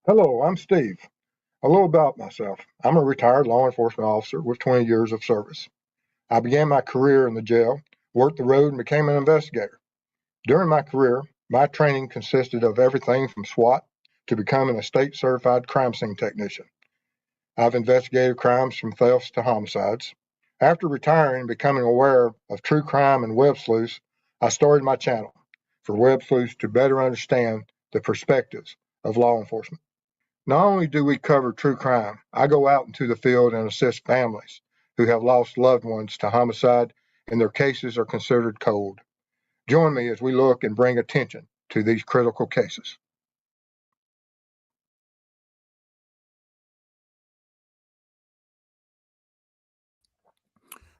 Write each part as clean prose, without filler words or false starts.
Hello, I'm Steve. A little about myself. I'm a retired law enforcement officer with 20 years of service. I began my career in the jail, worked the road, and became an investigator. During my career, my training consisted of everything from SWAT to becoming a state certified crime scene technician. I've investigated crimes from thefts to homicides. After retiring and becoming aware of true crime and web sleuths, I started my channel for web sleuths to better understand the perspectives of law enforcement. Not only do we cover true crime, I go out into the field and assist families who have lost loved ones to homicide and their cases are considered cold. Join me as we look and bring attention to these critical cases.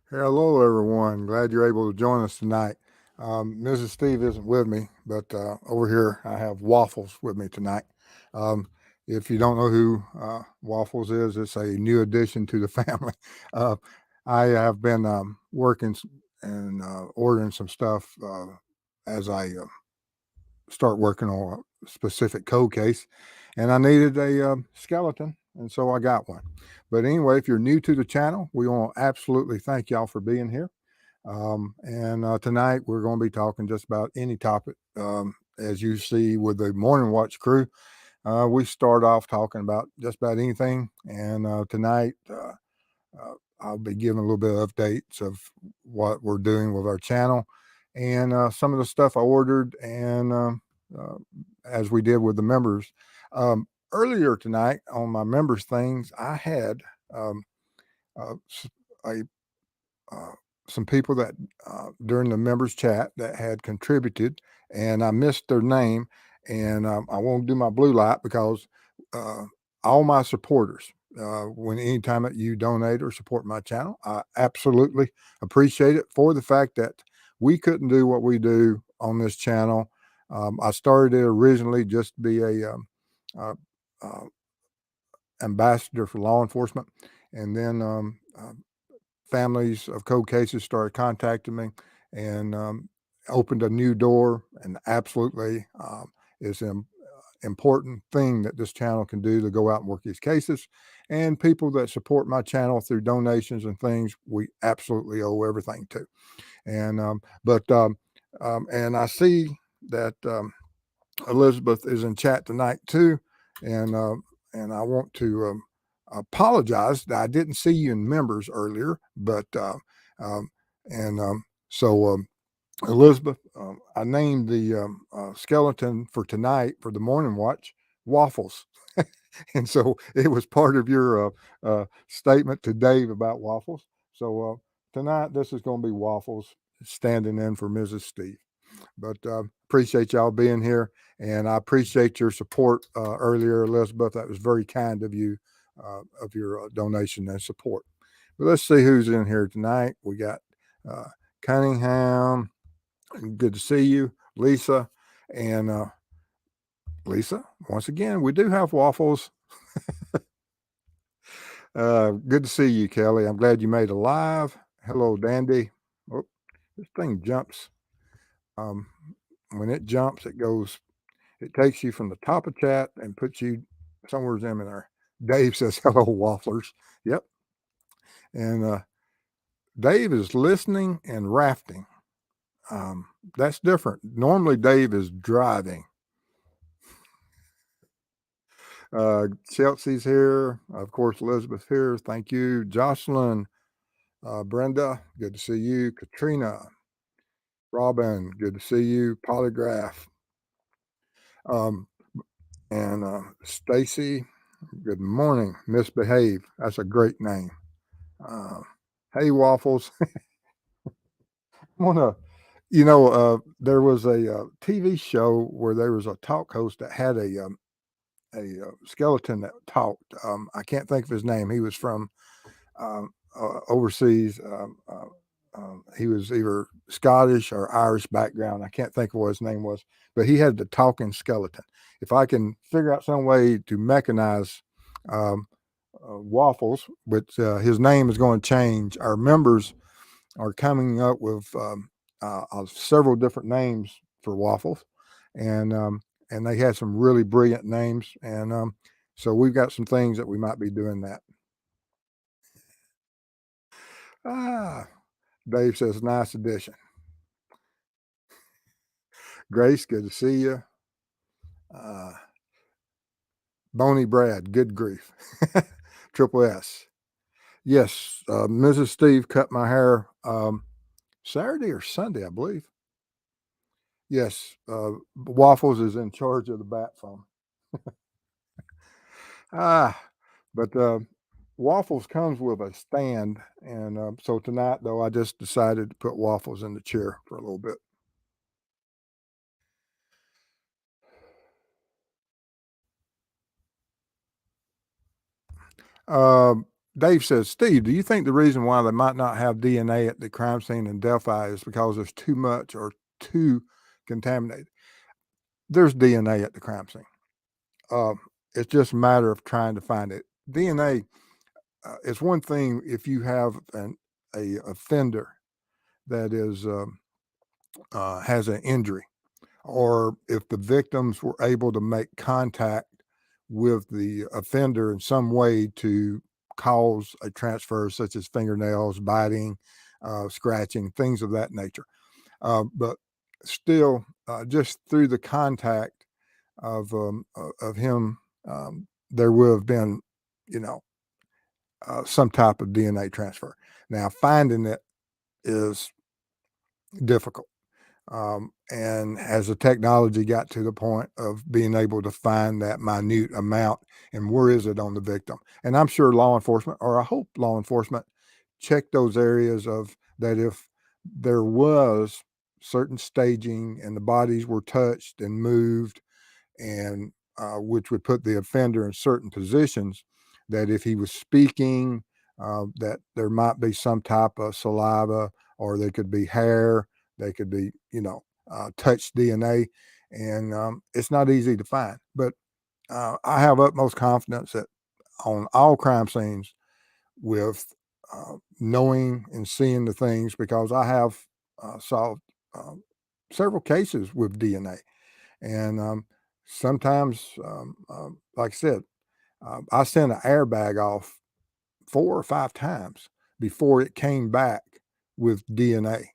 Hello, everyone. Glad you're able to join us tonight. Mrs. Steve isn't with me, but over here I have Waffles with me tonight. Um, if you don't know who Waffles is, it's a new addition to the family. Uh, I have been working and ordering some stuff as I start working on a specific code case, and I needed a skeleton, and so I got one. But anyway, if you're new to the channel, we want to absolutely thank y'all for being here. And tonight we're going to be talking just about any topic. As you see with the Morning Watch crew, we start off talking about just about anything. And tonight, I'll be giving a little bit of updates of what we're doing with our channel and some of the stuff I ordered and as we did with the members. Earlier tonight on my members things, I had uh, a some people that during the members chat that had contributed, and I missed their name, and I won't do my blue light because all my supporters, when anytime that you donate or support my channel, I absolutely appreciate it for the fact that we couldn't do what we do on this channel. I started it originally just to be a uh, uh, ambassador for law enforcement, and then families of cold cases started contacting me and opened a new door. And absolutely is an important thing that this channel can do to go out and work these cases. And people that support my channel through donations and things, we absolutely owe everything to. And and I see that Elizabeth is in chat tonight too, and I want to apologize that I didn't see you in members earlier, but um, and so Elizabeth, I named the skeleton for tonight for the Morning Watch Waffles. And so it was part of your statement to Dave about waffles. So tonight this is going to be Waffles standing in for Mrs. Steve. But appreciate y'all being here, and I appreciate your support earlier, Elizabeth. That was very kind of you, of your donation and support. But let's see who's in here tonight. We got Cunningham. Good to see you, Lisa. And Lisa, once again, we do have waffles. Good to see you, Kelly. I'm glad you made it live. Hello, Dandy. Oh, this thing jumps. When it jumps, it takes you from the top of chat and puts you somewhere in there. Dave says, hello, wafflers. Yep. And Dave is listening and rafting. That's different. Normally, Dave is driving. Chelsea's here. Of course, Elizabeth here. Thank you. Jocelyn, Brenda, good to see you. Katrina, Robin, good to see you. Polygraph. And Stacy, good morning. Misbehave. That's a great name. Hey, Waffles. I want to, there was a TV show where there was a talk host that had a skeleton that talked. I can't think of his name. He was from overseas. He was either Scottish or Irish background. I can't think of what his name was, but he had the talking skeleton. If I can figure out some way to mechanize Waffles, but his name is going to change. Our members are coming up with several different names for Waffles, and they had some really brilliant names. And So we've got some things that we might be doing that. Ah, Dave says, nice addition. Grace, good to see you. Boney Brad, good grief. Triple S. Yes, Mrs. Steve cut my hair Saturday or Sunday, I believe. Yes, Waffles is in charge of the bat phone. Ah, but Waffles comes with a stand, and so tonight, though, I just decided to put Waffles in the chair for a little bit. Um, Dave says, Steve, do you think the reason why they might not have DNA at the crime scene in Delphi is because there's too much or too contaminated? There's DNA at the crime scene. It's just a matter of trying to find it. DNA is one thing if you have a offender that is has an injury, or if the victims were able to make contact with the offender in some way to cause a transfer, such as fingernails, biting, scratching, things of that nature. But still, just through the contact of him, there would have been, you know, some type of DNA transfer. Now, finding it is difficult. And as the technology got to the point of being able to find that minute amount and where is it on the victim, and I'm sure law enforcement, or I hope law enforcement, check those areas of that if there was certain staging and the bodies were touched and moved, and which would put the offender in certain positions, that if he was speaking, that there might be some type of saliva, or there could be hair, they could be, touch DNA, and it's not easy to find. But I have utmost confidence that on all crime scenes, with knowing and seeing the things, because I have solved several cases with DNA, and sometimes, like I said, I sent an airbag off 4 or 5 times before it came back with DNA.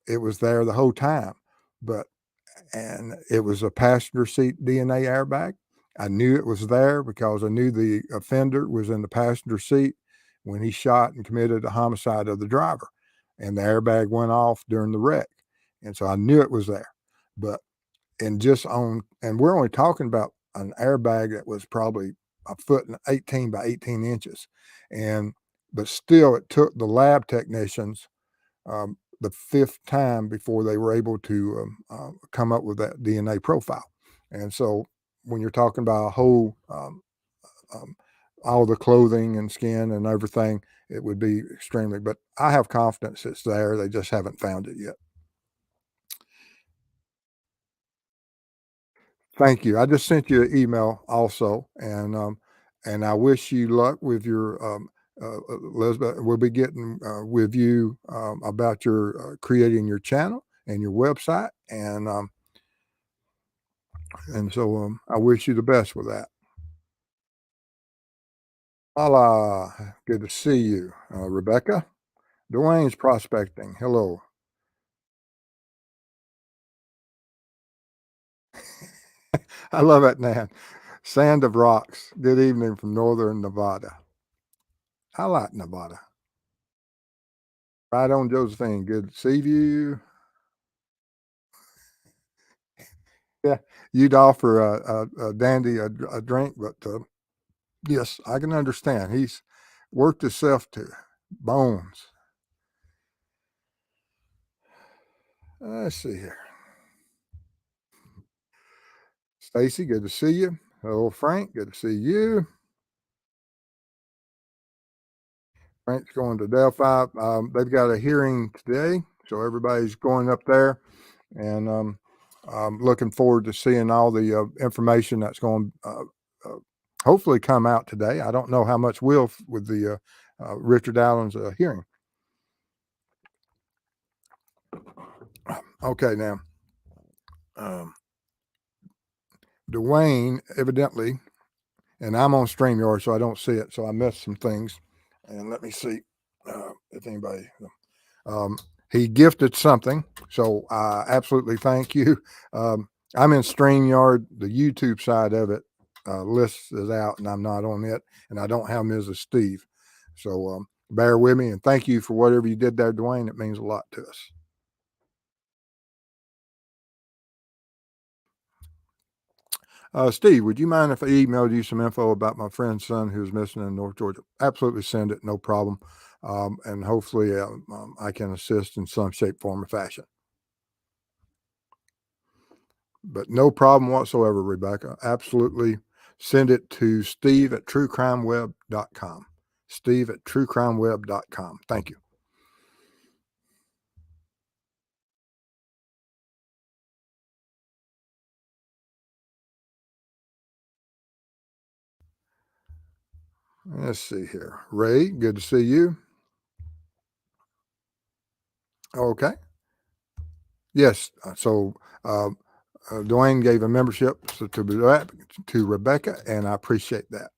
It was there the whole time, but and it was a passenger seat DNA airbag. I knew it was there because I knew the offender was in the passenger seat when he shot and committed the homicide of the driver, and the airbag went off during the wreck, and so I knew it was there. But and we're only talking about an airbag that was probably a foot and 18 by 18 inches, and but still, it took the lab technicians the fifth time before they were able to come up with that DNA profile. And so, when you're talking about a whole, um, all the clothing and skin and everything, it would be extremely. But I have confidence it's there. They just haven't found it yet. Thank you. I just sent you an email also, and I wish you luck with your Elizabeth. We'll be getting with you about your creating your channel and your website, and so I wish you the best with that. Hola, good to see you, Rebecca. Dwayne's prospecting. Hello. I love it, Nan. Sand of Rocks. Good evening from Northern Nevada. I like Nevada. Right on, Josephine. Good to see you. Yeah, you'd offer a dandy a drink, but yes, I can understand. He's worked himself to bones. Let's see here. Stacy, good to see you. Hello, Frank. Good to see you. Frank's going to Delphi. They've got a hearing today, so everybody's going up there, and I'm looking forward to seeing all the information that's going to hopefully come out today. I don't know how much will with the Richard Allen's hearing. Okay, now, um, Dwayne evidently and I'm on StreamYard, so I don't see it. So I missed some things. And let me see if anybody. Um, he gifted something, so I absolutely thank you. Um, I'm in StreamYard. The YouTube side of it list is out, and I'm not on it, and I don't have Mrs. Steve. So bear with me, and thank you for whatever you did there, Dwayne. It means a lot to us. Steve, would you mind if I emailed you some info about my friend's son who's missing in North Georgia? Absolutely, send it, no problem. And hopefully I can assist in some shape, form, or fashion. But no problem whatsoever, Rebecca. Absolutely. Send it to steve@truecrimeweb.com. Steve@truecrimeweb.com. Thank you. Let's see here. Ray, good to see you. Okay. Yes. So Dwayne gave a membership to Rebecca, and I appreciate that.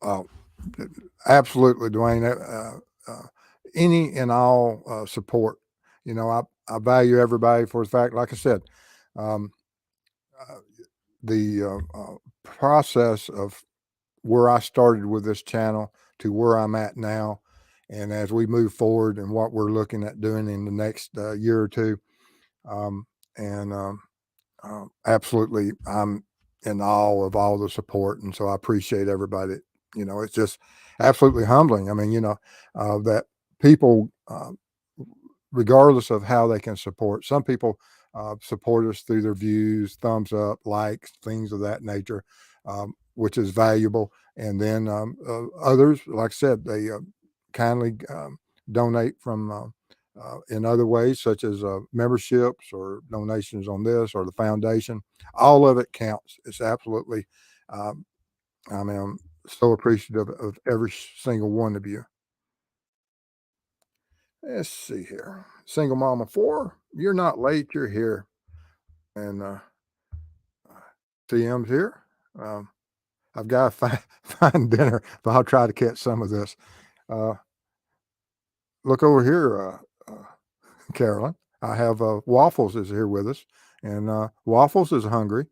Uh, Absolutely, Dwayne. Any and all support. You know, I value everybody for the fact, like I said, um, uh, the process of where I started with this channel to where I'm at now, and as we move forward and what we're looking at doing in the next year or two, um, and absolutely, I'm in awe of all the support, and so I appreciate everybody. You know, it's just absolutely humbling. I mean, that people, regardless of how they can support, some people support us through their views, thumbs up, likes, things of that nature, which is valuable. And then others, like I said, they kindly donate from in other ways, such as memberships or donations on this or the foundation. All of it counts. It's absolutely, um, I mean, I'm so appreciative of every single one of you. Let's see here. Single mama four, you're not late, you're here. And TM's here. Um, I've got to find dinner, but I'll try to catch some of this. Uh, look over here, Carolyn. I have Waffles is here with us, and Waffles is hungry.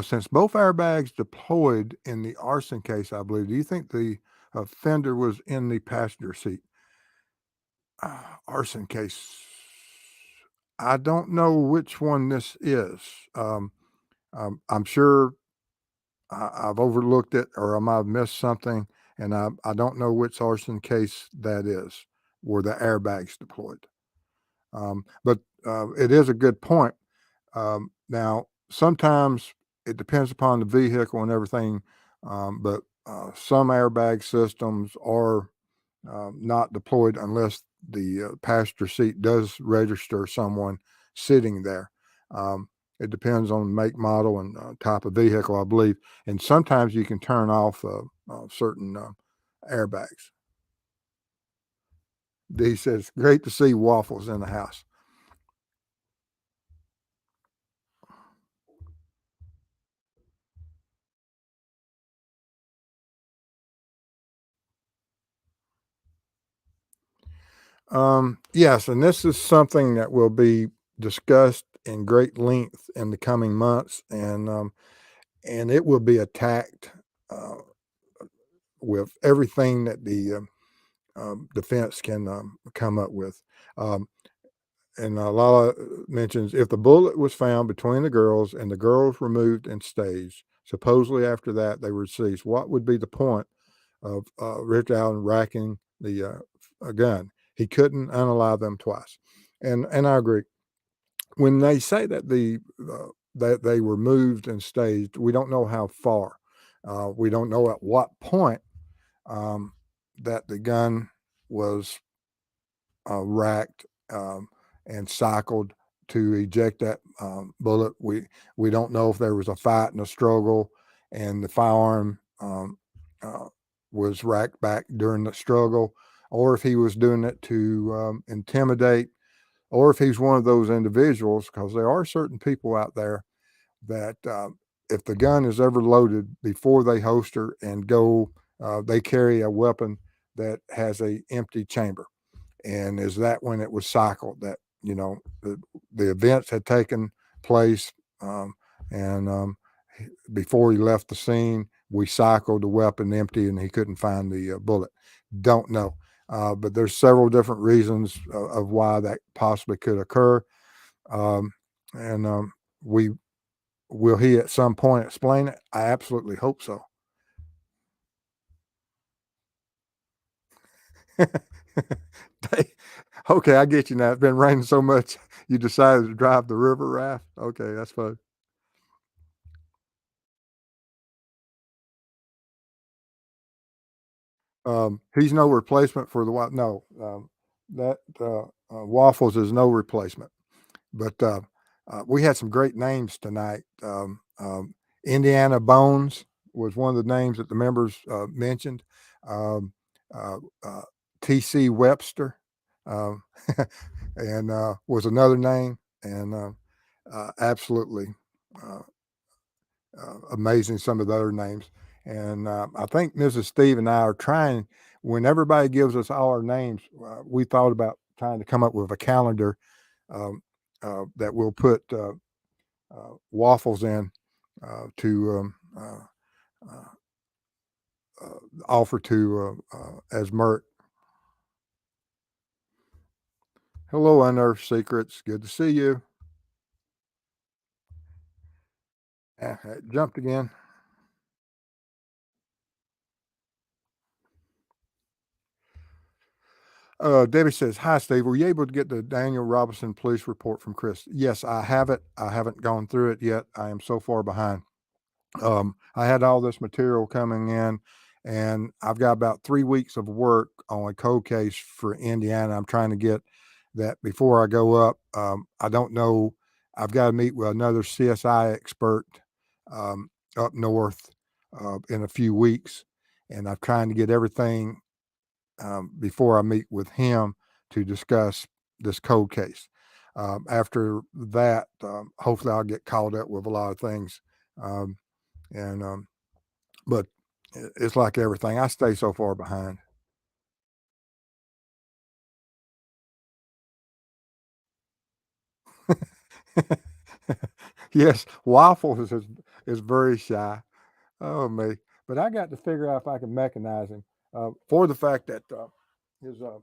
Since both airbags deployed in the arson case, I believe, do you think the offender was in the passenger seat? Arson case. I don't know which one this is. I'm sure I've overlooked it or I might have missed something, and I don't know which arson case that is where the airbags deployed. But it is a good point. Now, sometimes it depends upon the vehicle and everything, but some airbag systems are not deployed unless the passenger seat does register someone sitting there. Um, it depends on make, model, and type of vehicle, I believe. And sometimes you can turn off certain airbags. D says, "Great to see Waffles in the house." Yes, and this is something that will be discussed in great length in the coming months, and it will be attacked uh, with everything that the defense can come up with. Um, and a lot of mentions if the bullet was found between the girls and the girls were moved and staged, supposedly after that they were seized. What would be the point of Rich Allen racking the a gun? He couldn't unalive them twice, and I agree. When they say that that they were moved and staged, we don't know how far. We don't know at what point um, that the gun was racked and cycled to eject that bullet. We don't know if there was a fight and a struggle, and the firearm uh, was racked back during the struggle, or if he was doing it to intimidate, or if he's one of those individuals, because there are certain people out there that if the gun is ever loaded before they holster and go, they carry a weapon that has a empty chamber. And is that when it was cycled that, the events had taken place, um, and before he left the scene, we cycled the weapon empty and he couldn't find the bullet. Don't know. But there's several different reasons of why that possibly could occur. Um, and we will he at some point explain it? I absolutely hope so. Okay, I get you now. It's been raining so much, you decided to drive the river raft. Okay, that's fun. He's no replacement for the no. That Waffles is no replacement. But we had some great names tonight. Indiana Bones was one of the names that the members mentioned. Um, uh, uh, T.C. Webster um, and was another name, and absolutely uh, amazing some of the other names. And I think Mrs. Steve and I are trying. When everybody gives us all our names, we thought about trying to come up with a calendar um, that we'll put Waffles in to uh, offer to as Mert. Hello, Unearthed Secrets. Good to see you. It jumped again. Debbie says, "Hi, Steve. Were you able to get the Daniel Robinson police report from Chris?" Yes, I have it. I haven't gone through it yet. I am so far behind. I had all this material coming in, and I've got about 3 weeks of work on a cold case for Indiana. I'm trying to get that before I go up. I don't know. I've got to meet with another CSI expert um, up north in a few weeks, and I'm trying to get everything before I meet with him to discuss this cold case. After that, hopefully, I'll get caught up with a lot of things. Um, and but it's like everything. I stay so far behind. Yes, Waffles is very shy. Oh me, but I got to figure out if I can mechanize him for the fact that his uh,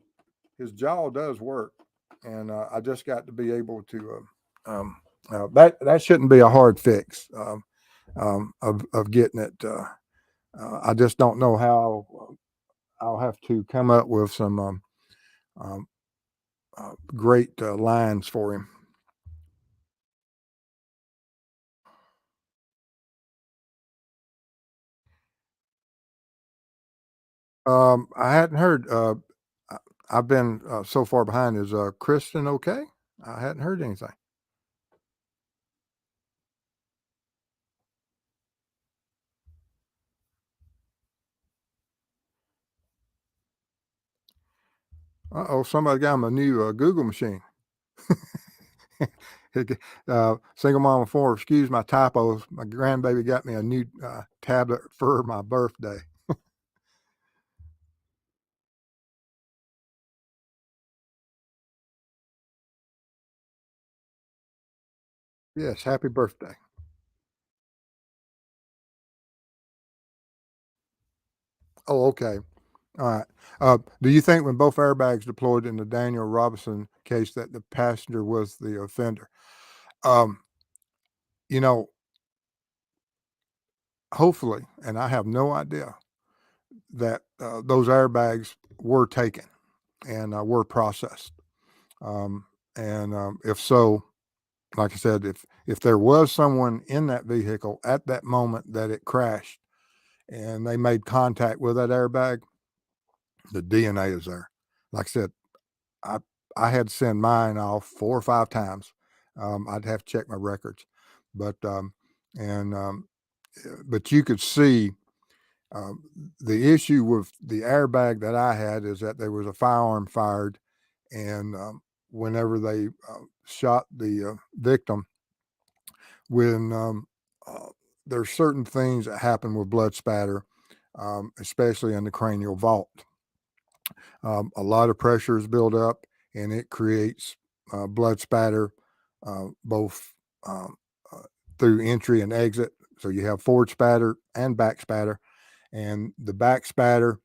his jaw does work, and I just got to be able to. That shouldn't be a hard fix of getting it. I just don't know how I'll have to come up with some um, great lines for him. I hadn't heard. I- I've been so far behind. Is Kristen okay? I hadn't heard anything. Oh, somebody got him a new Google machine. Single mom of four. Excuse my typos. My grandbaby got me a new tablet for my birthday. Yes, happy birthday. Oh, okay. All right. Do you think when both airbags deployed in the Daniel Robinson case that the passenger was the offender? Um, you know, hopefully, and I have no idea that those airbags were taken and were processed. Um, and if so, like I said, if there was someone in that vehicle at that moment that it crashed and they made contact with that airbag, the DNA is there. Like I said, I I had to send mine off 4 or 5 times. I'd have to check my records, but and but you could see The issue with the airbag that I had is that there was a firearm fired, and whenever they shot the victim, when uh, there's certain things that happen with blood spatter, especially in the cranial vault. A lot of pressure is built up, and it creates blood spatter, both um, uh, through entry and exit. So you have forward spatter and back spatter, and the back spatter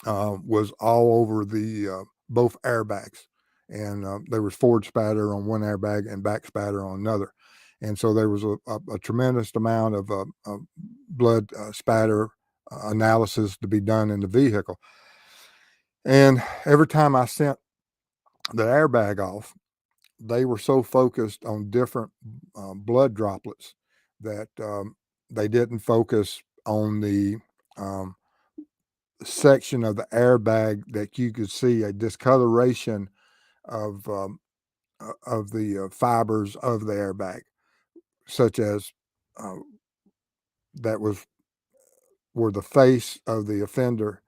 was all over the both airbags, and there was forward spatter on one airbag and back spatter on another, and so there was a tremendous amount of blood spatter analysis to be done in the vehicle. And every time I sent the airbag off, they were so focused on different blood droplets that they didn't focus on the um, section of the airbag that you could see a discoloration of of the fibers of the airbag, such as uh, that was where the face of the offender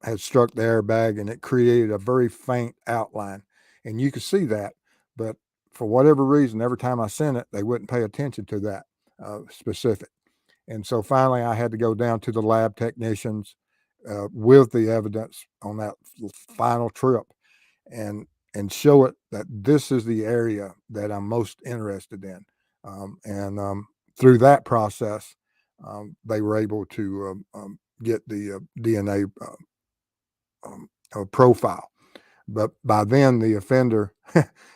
had struck the airbag, and it created a very faint outline, and you could see that. But for whatever reason, every time I sent it, they wouldn't pay attention to that specific. And so finally, I had to go down to the lab technicians with the evidence on that final trip, and show it that this is the area that I'm most interested in. And through that process, they were able to get the DNA profile. But by then, the offender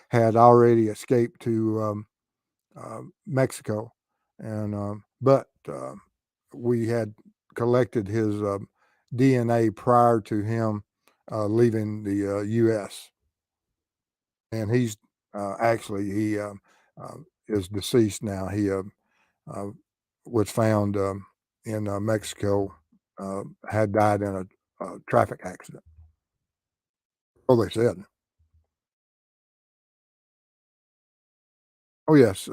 had already escaped to Mexico, and but we had collected his DNA prior to him leaving the U.S. And he's actually he is deceased now. He uh, was found in Mexico, had died in a traffic accident. Oh, they said. Oh, yes.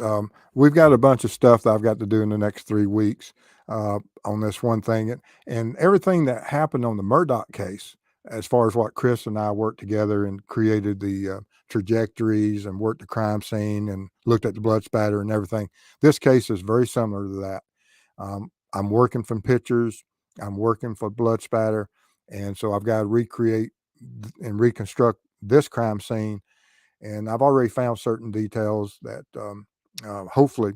We've got a bunch of stuff that I've got to do in the next 3 weeks on this one thing. And everything that happened on the Murdoch case, as far as what Chris and I worked together and created the trajectories and worked the crime scene and looked at the blood spatter and everything, this case is very similar to that. I'm working from pictures, I'm working for blood spatter. And so I've got to recreate and reconstruct this crime scene, and I've already found certain details that hopefully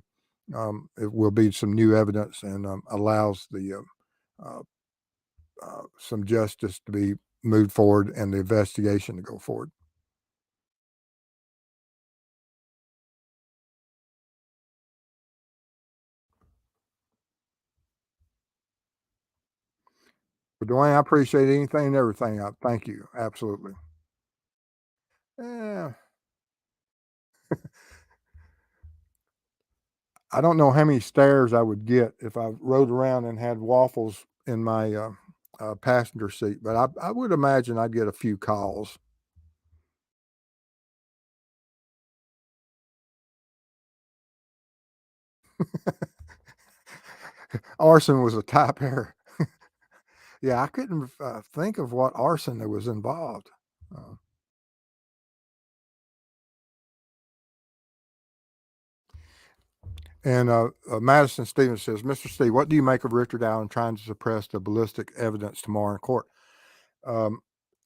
it will be some new evidence and allows the uh, some justice to be moved forward and the investigation to go forward. But Dwayne, I appreciate anything and everything. I thank you. Absolutely. Yeah. I don't know how many stares I would get if I rode around and had waffles in my passenger seat, but I would imagine I'd get a few calls. Arson was a type error. Yeah, I couldn't think of what arson that was involved. Uh, and Madison Stevens says, Mr. Steve, what do you make of Richard Allen trying to suppress the ballistic evidence tomorrow in court? Um,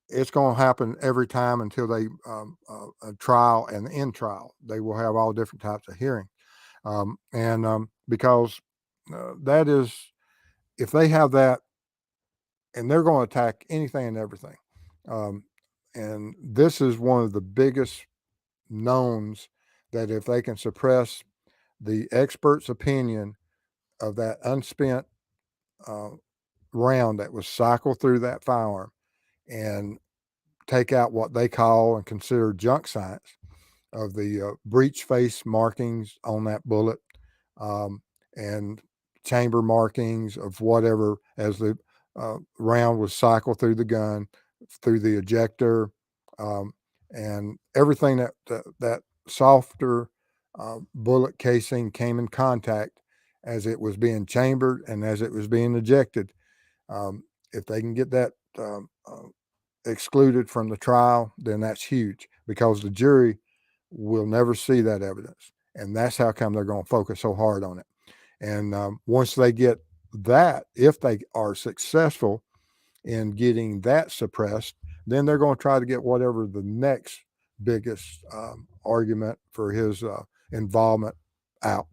it's going to happen every time until they trial and in trial. They will have all different types of hearing. And because that is, if they have that, and they're going to attack anything and everything. Um, and this is one of the biggest knowns that if they can suppress the expert's opinion of that unspent uh, round that was cycled through that firearm and take out what they call and consider junk science of the breech face markings on that bullet, um, and chamber markings of whatever as the round was cycled through the gun, through the ejector, um, and everything that softer bullet casing came in contact as it was being chambered and as it was being ejected. If they can get that excluded from the trial, then that's huge because the jury will never see that evidence. And that's how come they're going to focus so hard on it. And once they get that, if they are successful in getting that suppressed, then they're going to try to get whatever the next biggest argument for his involvement out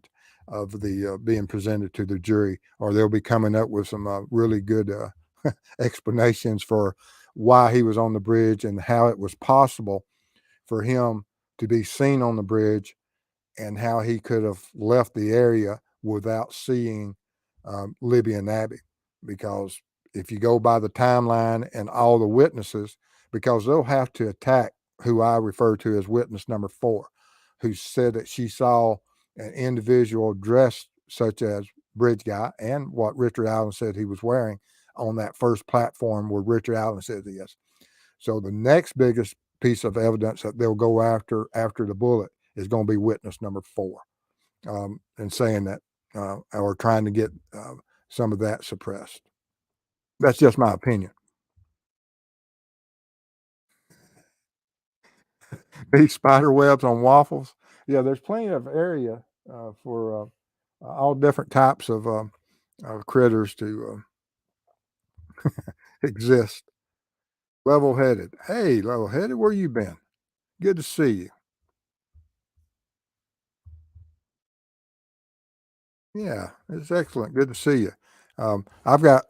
of the being presented to the jury, or they'll be coming up with some really good explanations for why he was on the bridge and how it was possible for him to be seen on the bridge and how he could have left the area without seeing Libby and Abby. Because if you go by the timeline and all the witnesses, because they'll have to attack who I refer to as witness number 4, who said that she saw an individual dressed such as Bridge Guy and what Richard Allen said he was wearing on that first platform where Richard Allen says he is. So the next biggest piece of evidence that they'll go after the bullet is going to be witness number 4, and saying that or trying to get some of that suppressed. That's just my opinion. These spider webs on waffles. Yeah, there's plenty of area for all different types of critters to exist. Level headed. Hey, level headed, where you been? Good to see you. Yeah, it's excellent. Good to see you. I've got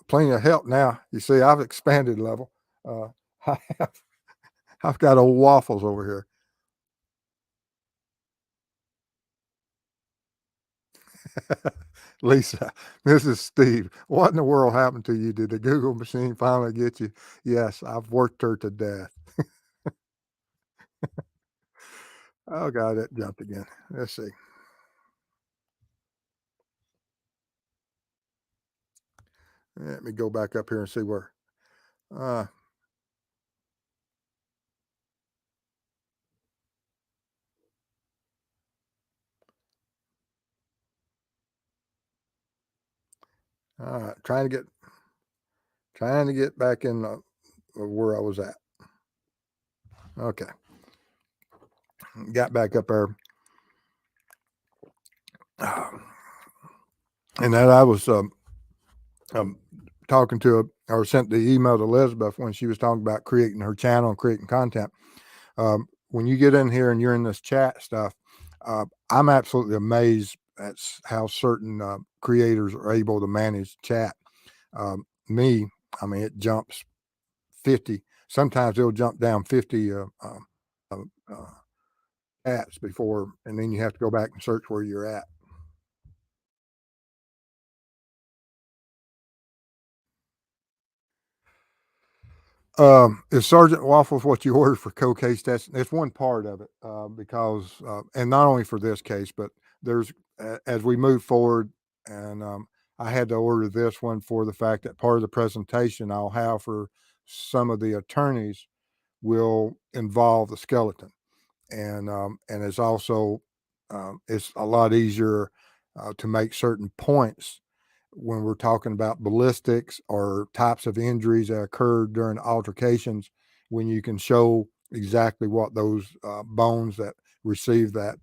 plenty of help now. You see, I've expanded level. Uh, I have, I've got old waffles over here. Lisa, this is Steve. What in the world happened to you? Did the Google machine finally get you? Yes, I've worked her to death. Oh, God, it jumped again. Let's see. Let me go back up here and see where. Uh, all right, trying to get back in where I was at. Okay, got back up there. And that I was talking to or sent the email to Elizabeth when she was talking about creating her channel and creating content. When you get in here and you're in this chat stuff, I'm absolutely amazed at how certain creators are able to manage chat. Me, I mean, it jumps 50. Sometimes it'll jump down 50 chats before, and then you have to go back and search where you're at. Is Sergeant Waffles what you ordered for cold case testing? It's one part of it because, and not only for this case, but there's as we move forward, and I had to order this one for the fact that part of the presentation I'll have for some of the attorneys will involve the skeleton, and it's also it's a lot easier to make certain points when we're talking about ballistics or types of injuries that occurred during altercations, when you can show exactly what those bones that receive that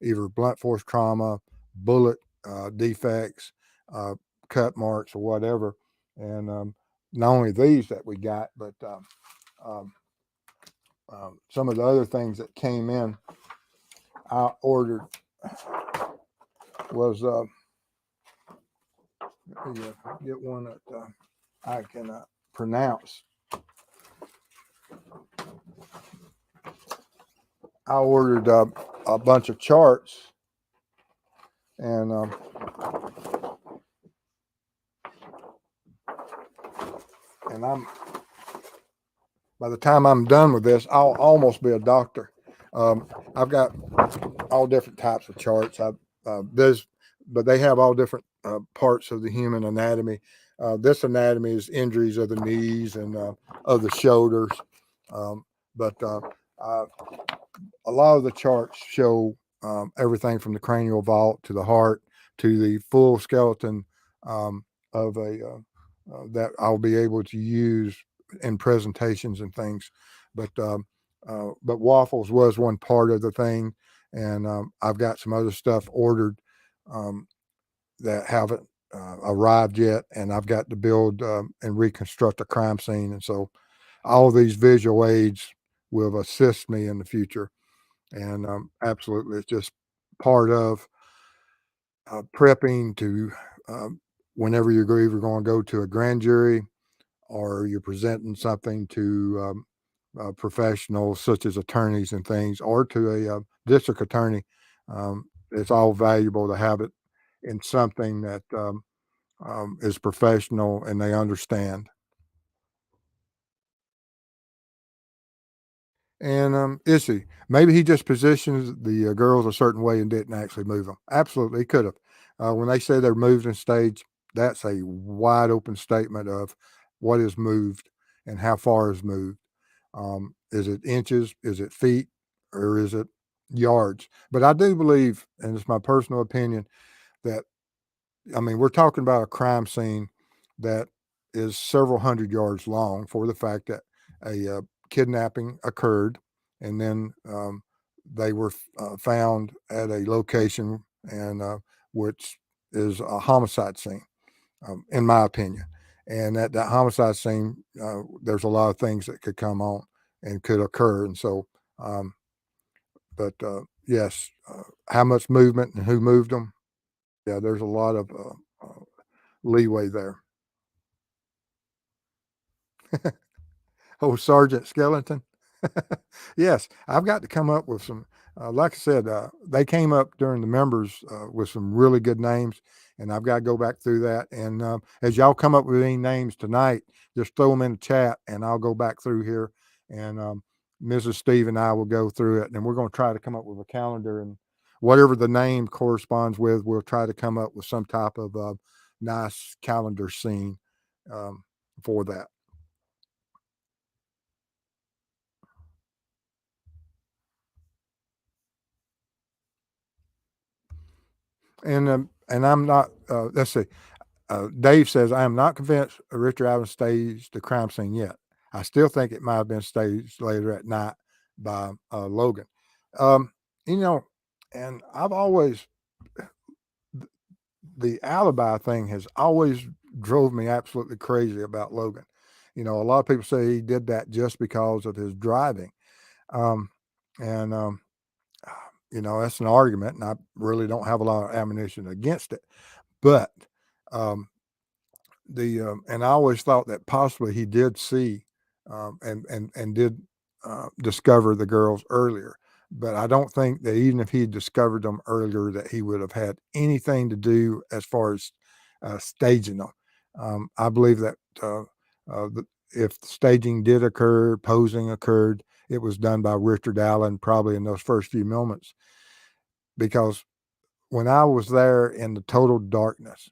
either blunt force trauma, bullet defects, uh, cut marks, or whatever. And not only these that we got, but um, some of the other things that came in, I ordered was get one that I can pronounce. I ordered a bunch of charts, and I'm by the time I'm done with this, I'll almost be a doctor. I've got all different types of charts. But they have all different parts of the human anatomy. This anatomy is injuries of the knees and of the shoulders. But a lot of the charts show everything from the cranial vault to the heart to the full skeleton of a that I'll be able to use in presentations and things. But waffles was one part of the thing, and I've got some other stuff ordered um, that haven't arrived yet, and I've got to build and reconstruct a crime scene, and so all of these visual aids will assist me in the future. And absolutely, it's just part of prepping to um, whenever you're either going to go to a grand jury or you're presenting something to professionals such as attorneys and things, or to a district attorney. It's all valuable to have it in something that is professional and they understand. And is he? Maybe he just positions the girls a certain way and didn't actually move them. Absolutely, he could have. When they say they're moved in stage, that's a wide open statement of what is moved and how far is moved. Is it inches? Is it feet? Or is it yards? But I do believe, and it's my personal opinion, that I mean, we're talking about a crime scene that is several hundred yards long for the fact that a kidnapping occurred, and then they were found at a location, and which is a homicide scene, in my opinion. And at that homicide scene, there's a lot of things that could come on and could occur, and so. Um, but yes, how much movement and who moved them? Yeah, there's a lot of leeway there. Oh, Sergeant Skeleton. Yes, I've got to come up with some. Like I said, they came up during the members with some really good names, and I've got to go back through that. And as y'all come up with any names tonight, just throw them in the chat, and I'll go back through here. And Mrs. Steve and I will go through it, and we're going to try to come up with a calendar, and whatever the name corresponds with, we'll try to come up with some type of nice calendar scene um, for that. And I'm not. Let's see. Dave says I am not convinced Richard Allen staged the crime scene yet. I still think it might have been staged later at night by Logan. Um, you know, and I've always the alibi thing has always drove me absolutely crazy about Logan. A lot of people say he did that just because of his driving, um, and that's an argument, and I really don't have a lot of ammunition against it. But um, and I always thought that possibly he did see and did discover the girls earlier. But I don't think that even if he discovered them earlier, that he would have had anything to do as far as staging them. I believe that if staging did occur, posing occurred, it was done by Richard Allen probably in those first few moments. Because when I was there in the total darkness,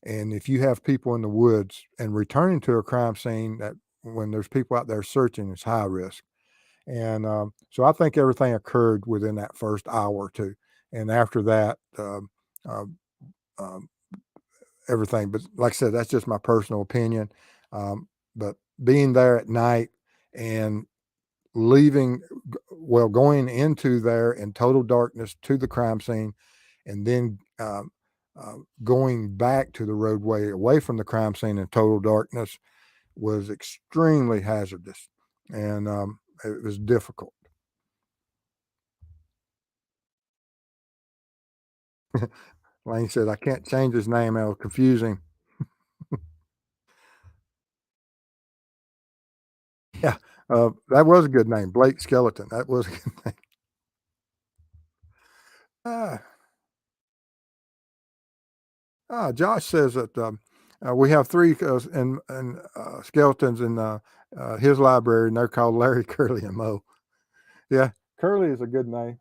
and if you have people in the woods and returning to a crime scene, that when there's people out there searching, it's high risk. And so I think everything occurred within that first hour or two. And after that, um, um, everything. But like I said, that's just my personal opinion. But being there at night and leaving, well, going into there in total darkness to the crime scene, and then going back to the roadway away from the crime scene in total darkness was extremely hazardous, and it was difficult. Lane said, "I can't change his name. It'll confuse him." Yeah, that was a good name, Blake Skeleton. That was a good name. Ah, Josh says that we have three skeletons in his library, and they're called Larry, Curly, and Moe. Yeah, Curly is a good name.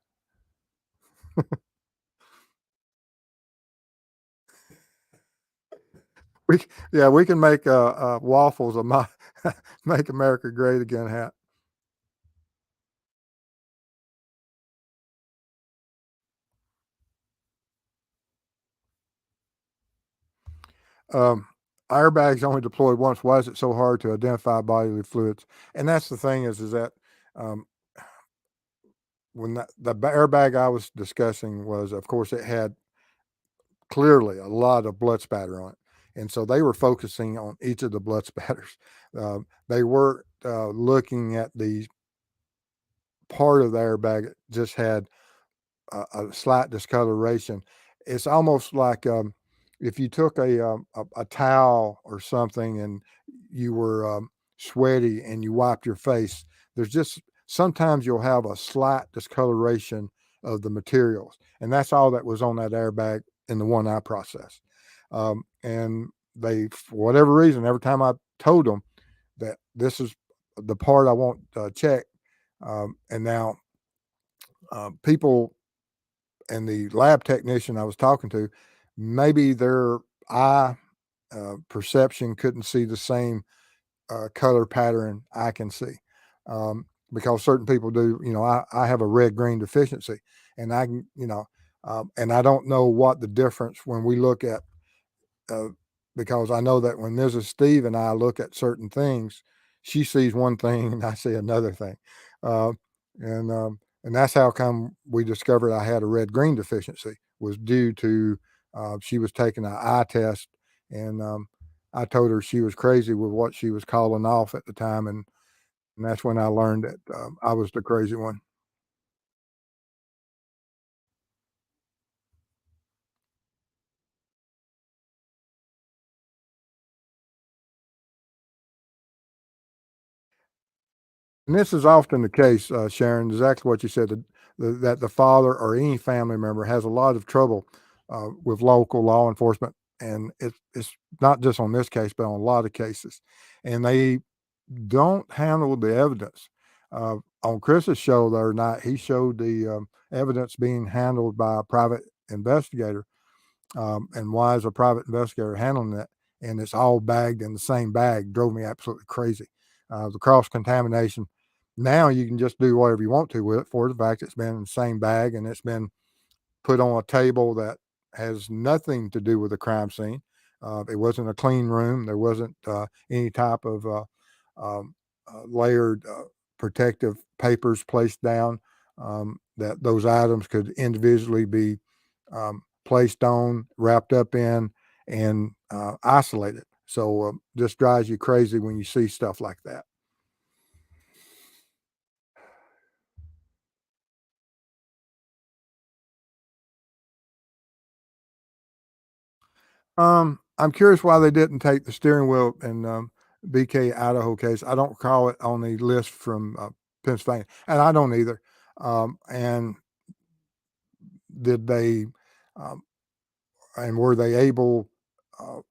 Yeah, we can make waffles of my "Make America Great Again" hat. Um, airbags only deployed once. Why is it so hard to identify bodily fluids? And that's the thing is that um, when the airbag I was discussing was, of course, it had clearly a lot of blood spatter on it. And so they were focusing on each of the blood spatters. They were looking at the part of the airbag that just had a slight discoloration. It's almost like if you took a towel or something and you were sweaty and you wiped your face. There's just sometimes you'll have a slight discoloration of the materials, and that's all that was on that airbag in the one I processed. And they, for whatever reason, every time I told them that this is the part I want checked, and now people and the lab technician I was talking to, maybe their eye perception couldn't see the same color pattern I can see. Because certain people do, I have a red green deficiency, and I can, and I don't know what the difference when we look at, uh, because I know that when Mrs. Steve and I look at certain things, she sees one thing and I see another thing. Uh, and that's how come we discovered I had a red green deficiency was due to she was taking an eye test, and I told her she was crazy with what she was calling off at the time, and that's when I learned that I was the crazy one. And this is often the case, Sharon, exactly what you said, that the father or any family member has a lot of trouble with local law enforcement. And it's not just on this case, but on a lot of cases. And they don't handle the evidence. On Chris's show the other night, he showed the evidence being handled by a private investigator. And why is a private investigator handling that? And it's all bagged in the same bag. Drove me absolutely crazy. The cross contamination. Now you can just do whatever you want to with it for the fact it's been in the same bag and it's been put on a table that has nothing to do with the crime scene. It wasn't a clean room. There wasn't any type of layered protective papers placed down that those items could individually be placed on, wrapped up in, and isolated. So just drives you crazy when you see stuff like that. I'm curious why they didn't take the steering wheel in BK Idaho case. I don't recall it on the list from Pennsylvania, and I don't either. And did they, um, and were they able?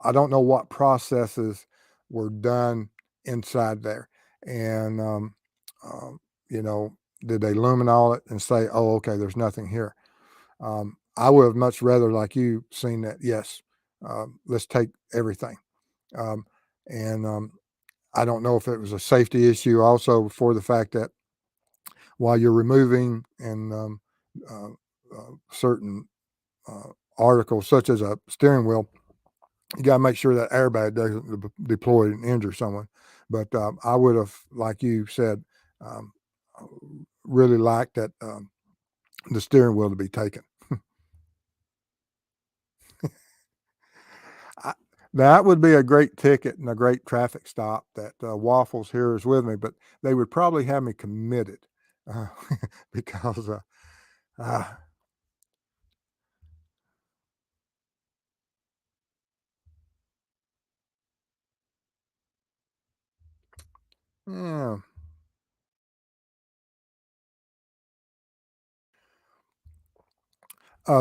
I don't know what processes were done inside there, and um, you know, did they luminol it and say, "Oh, okay, there's nothing here"? I would have much rather, like you, seen that. Yes, let's take everything. Um, and I don't know if it was a safety issue also for the fact that while you're removing and uh, certain articles such as a steering wheel, you got to make sure that airbag doesn't deploy and injure someone. But I would have, like you said, um, really liked that the steering wheel to be taken. I, that would be a great ticket and a great traffic stop that Waffles here is with me, but they would probably have me committed uh, because, uh, yeah.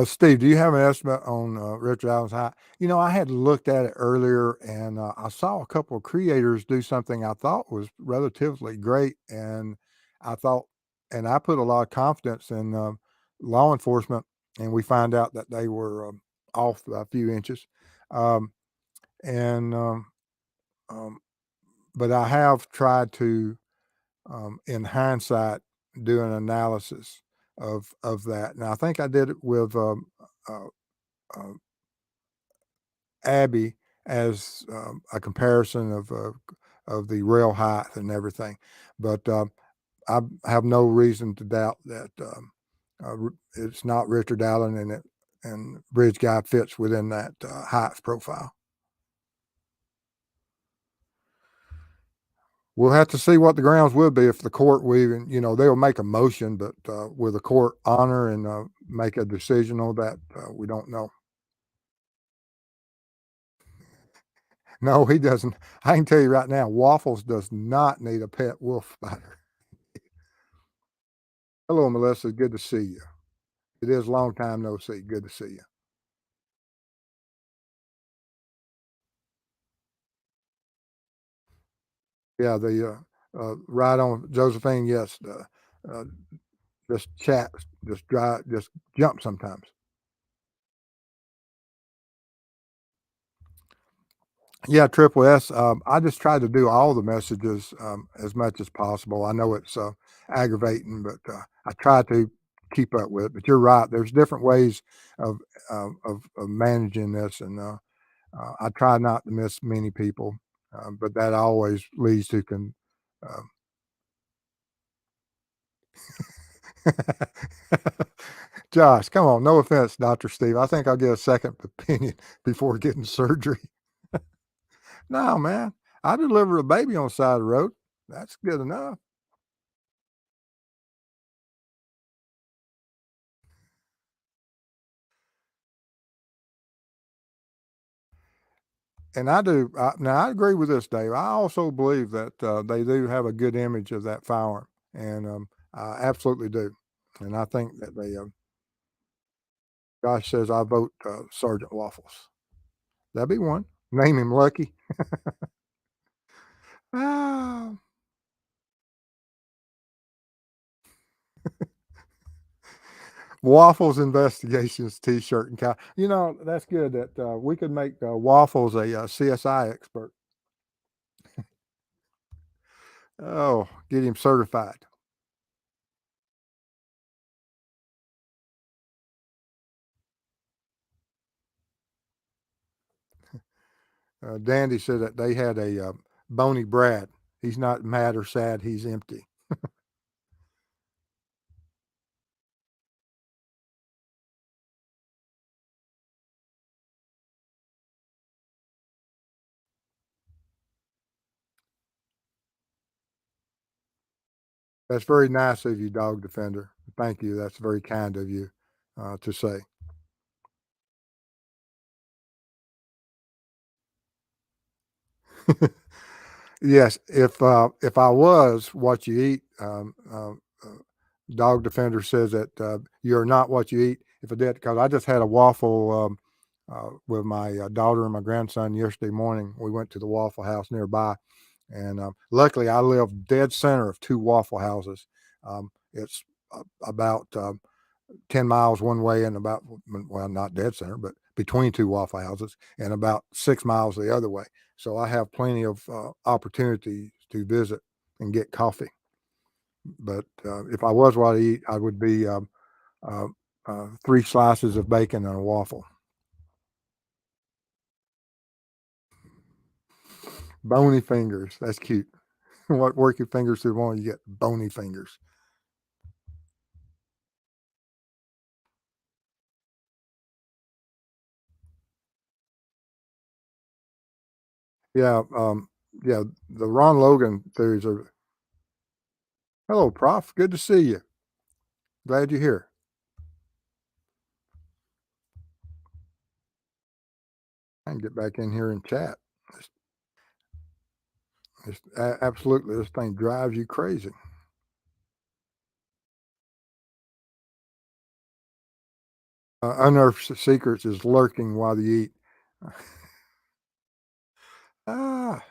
Steve, do you have an estimate on Richard Allen's height? I had looked at it earlier and I saw a couple of creators do something I thought was relatively great. And I thought, and I put a lot of confidence in law enforcement, and we find out that they were off by a few inches. Um, and um, but I have tried to, in hindsight, do an analysis of that. And I think I did it with uh, Abby as a comparison of the rail height and everything. But I have no reason to doubt that it's not Richard Allen, and Bridge Guy fits within that height profile. We'll have to see what the grounds will be if the court will even, they'll make a motion, but will the court honor and make a decision on that? We don't know. No, he doesn't. I can tell you right now, Waffles does not need a pet wolf spider. Hello, Melissa. Good to see you. It is a long time no see. Good to see you. Yeah, the right on Josephine. Yes, uh, just chat, just jump sometimes. Yeah, Triple S. I just try to do all the messages as much as possible. I know it's aggravating, but I try to keep up with it. But you're right. There's different ways of of managing this, and I try not to miss many people, but that always leads to Uh, Josh, come on. No offense, Dr. Steve. I think I'll get a second opinion before getting surgery. No, man. I delivered a baby on the side of the road. That's good enough. And now I agree with this, Dave. I also believe that they do have a good image of that firearm, and I absolutely do. And I think that Josh says I vote Sergeant Waffles. That'd be one. Name him Lucky. Ah, Waffles Investigations T-shirt and cow. That's good. That we could make Waffles a CSI expert. Oh, get him certified. Dandy said that they had a bony Brad. He's not mad or sad. He's empty. That's very nice of you, Dog Defender. Thank you. That's very kind of you to say. Yes, if I was what you eat, Dog Defender says that you're not what you eat. If I did, because I just had a waffle with my daughter and my grandson yesterday morning. We went to the Waffle House nearby, and luckily I live dead center of two Waffle Houses. It's about 10 miles one way and about, well, not dead center, but between two Waffle Houses, and about 6 miles the other way. So I have plenty of opportunities to visit and get coffee. But if I was what I eat, I would be 3 slices of bacon and a waffle. Bony fingers. That's cute. What work your fingers through one, you get bony fingers. Yeah, yeah. The Ron Logan theories are. Hello, Prof. Good to see you. Glad you're here. I can get back in here and chat. Absolutely, this thing drives you crazy. Unearthed secrets is lurking while you eat. ah,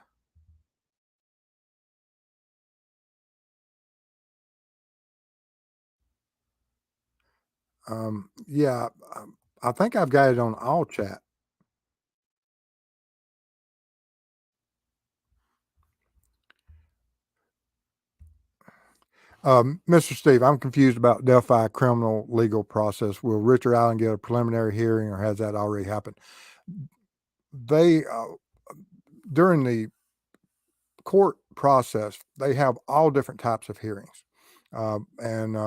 yeah. I think I've got it on all chat. Mr. Steve, I'm confused about Delphi criminal legal process. Will Richard Allen get a preliminary hearing, or has that already happened? They during the court process, they have all different types of hearings. And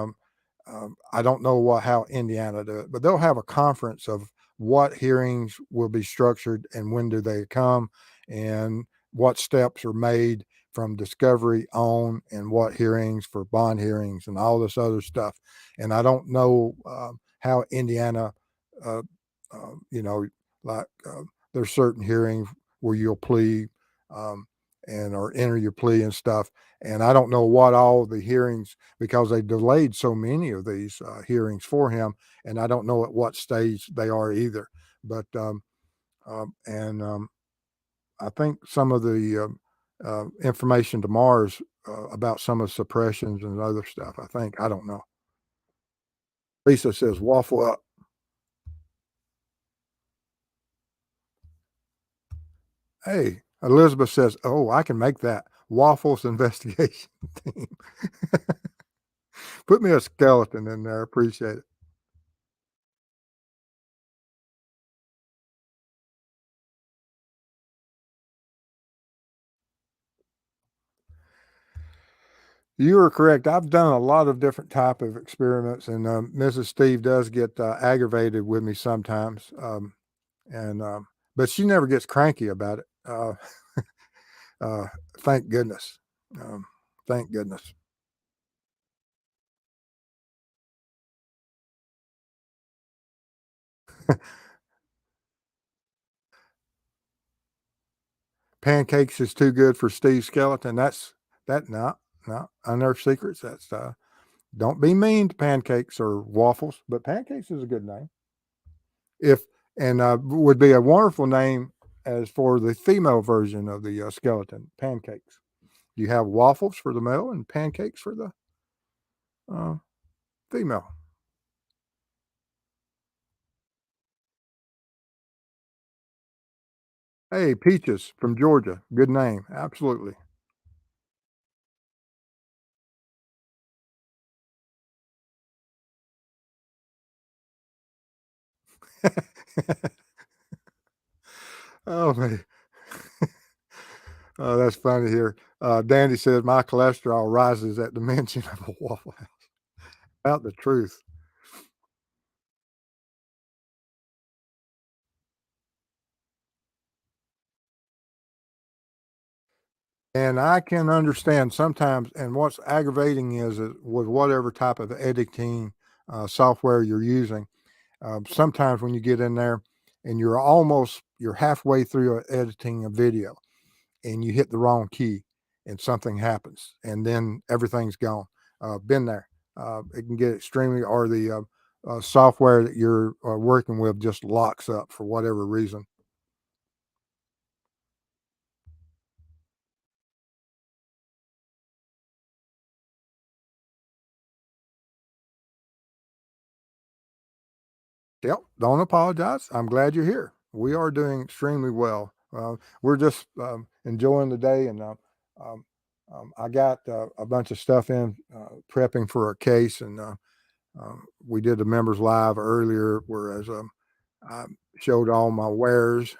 I don't know how Indiana do it, but they'll have a conference of what hearings will be structured and when do they come and what steps are made from discovery on and what hearings for bond hearings and all this other stuff. And I don't know how Indiana, uh, you know, like there's certain hearings where you'll plead and or enter your plea and stuff. And I don't know what all the hearings, because they delayed so many of these hearings for him, and I don't know at what stage they are either. But and I think some of the information tomorrow is about some of suppressions and other stuff. I don't know. Lisa says waffle up. Hey, Elizabeth says, "Oh, I can make that waffles investigation team." Put me a skeleton in there. Appreciate it. You are correct. I've done a lot of different type of experiments, and Mrs. Steve does get aggravated with me sometimes, and but she never gets cranky about it. Uh, thank goodness. Um, thank goodness. Pancakes is too good for Steve Skeleton. That's that. No, no. Unearthed secrets. That's don't be mean to pancakes or waffles, but pancakes is a good name. If and would be a wonderful name as for the female version of the skeleton, pancakes. You have waffles for the male and pancakes for the uh, female. Hey, Peaches from Georgia. Good name. Absolutely. Oh, man. Oh, that's funny here. Dandy says my cholesterol rises at the mention of a Waffle House. About the truth. And I can understand sometimes, and what's aggravating is with whatever type of editing software you're using, sometimes when you get in there and you're halfway through editing a video and you hit the wrong key and something happens and then everything's gone. Been there. It can get extremely, or the software that you're working with just locks up for whatever reason. Yep. Don't apologize. I'm glad you're here. We are doing extremely well. We're just enjoying the day, and um, I got a bunch of stuff in prepping for a case, and we did the members live earlier, whereas I showed all my wares.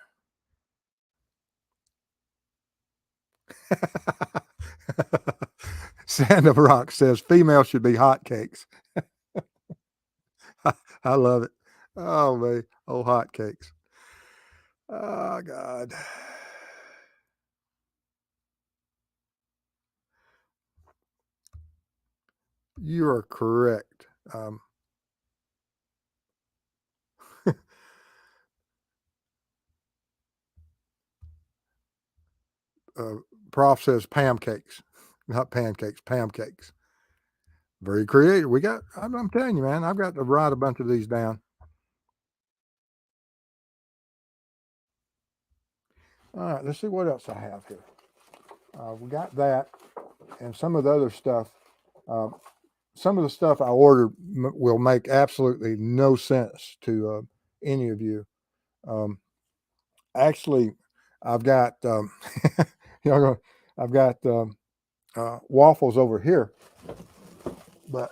Sand of Rock says female should be hotcakes. I love it. Oh man, oh hotcakes. Oh God. You are correct. uh, Prof says pancakes, not pancakes, pancakes. Very creative. I'm telling you, man, I've got to write a bunch of these down. All right, let's see what else I have here. We got that and some of the other stuff. Uh, some of the stuff I ordered will make absolutely no sense to any of you. Um, actually, I've got, you know, I've got waffles over here, but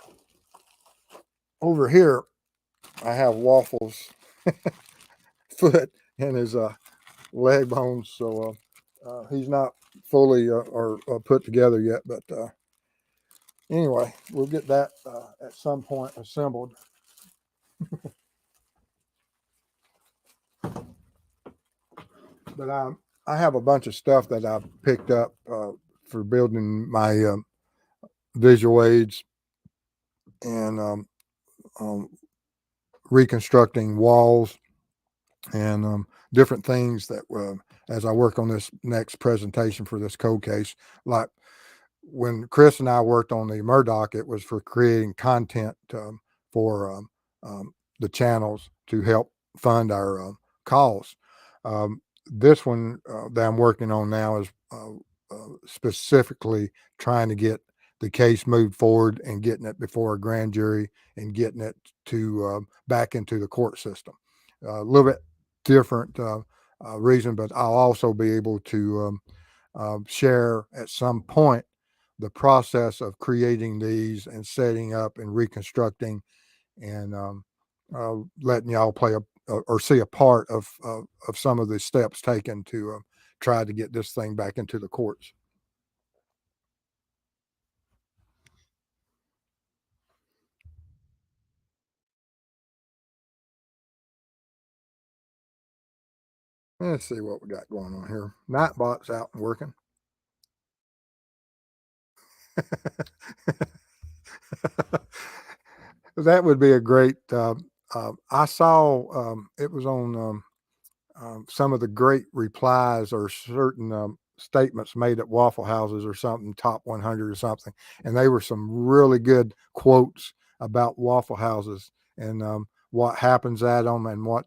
over here I have waffles foot and his leg bones. So He's not fully or put together yet, but anyway, we'll get that at some point assembled. But I have a bunch of stuff that I've picked up for building my visual aids and um, reconstructing walls and different things that as I work on this next presentation for this code case, like when Chris and I worked on the Murdoch, it was for creating content for the channels to help fund our calls. This one that I'm working on now is specifically trying to get the case moved forward and getting it before a grand jury and getting it to back into the court system. A little bit different reason, but I'll also be able to share at some point the process of creating these and setting up and reconstructing and letting y'all play or see a part of some of the steps taken to try to get this thing back into the courts. Let's see what we got going on here. Nightbot's out and working. That would be a great. I saw it was on some of the great replies or certain statements made at Waffle Houses or something, top 100 or something, and they were some really good quotes about Waffle Houses and what happens at them and what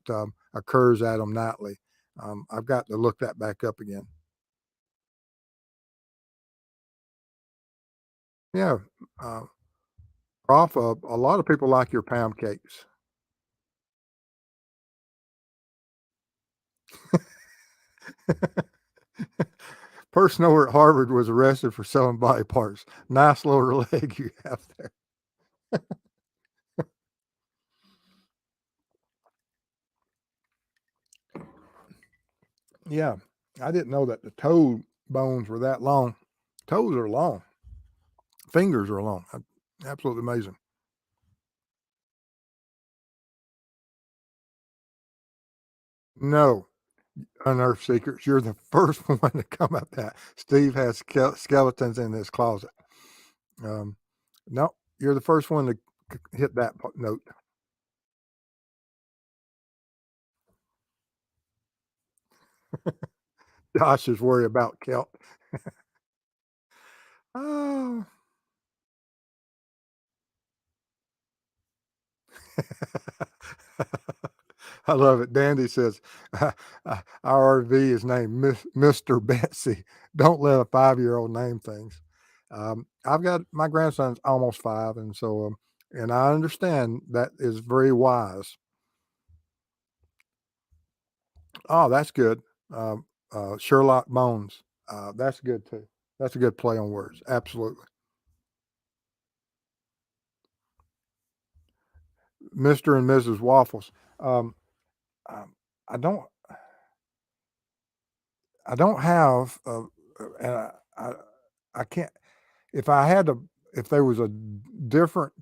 occurs at them nightly. I've got to look that back up again. Yeah, Prof, a lot of people like your pound cakes. Person over at Harvard was arrested for selling body parts. Nice lower leg you have there. Yeah, I didn't know that the toe bones were that long. Toes are long. Fingers are long. Absolutely amazing. No, Unearthed Secrets. You're the first one to come up that. Steve has skeletons in his closet. Um, no, you're the first one to hit that note. Josh is worried about kelp. Oh. I love it. Dandy says, our RV is named Mr. Betsy. Don't let a 5-year-old name things. I've got my grandson's almost 5. And so, and I understand that is very wise. Oh, that's good. Sherlock Bones. That's good too. That's a good play on words. Absolutely. Mr. and Mrs. Waffles. Um, um, I don't, I don't have, and I can't, if I had to, if there was a different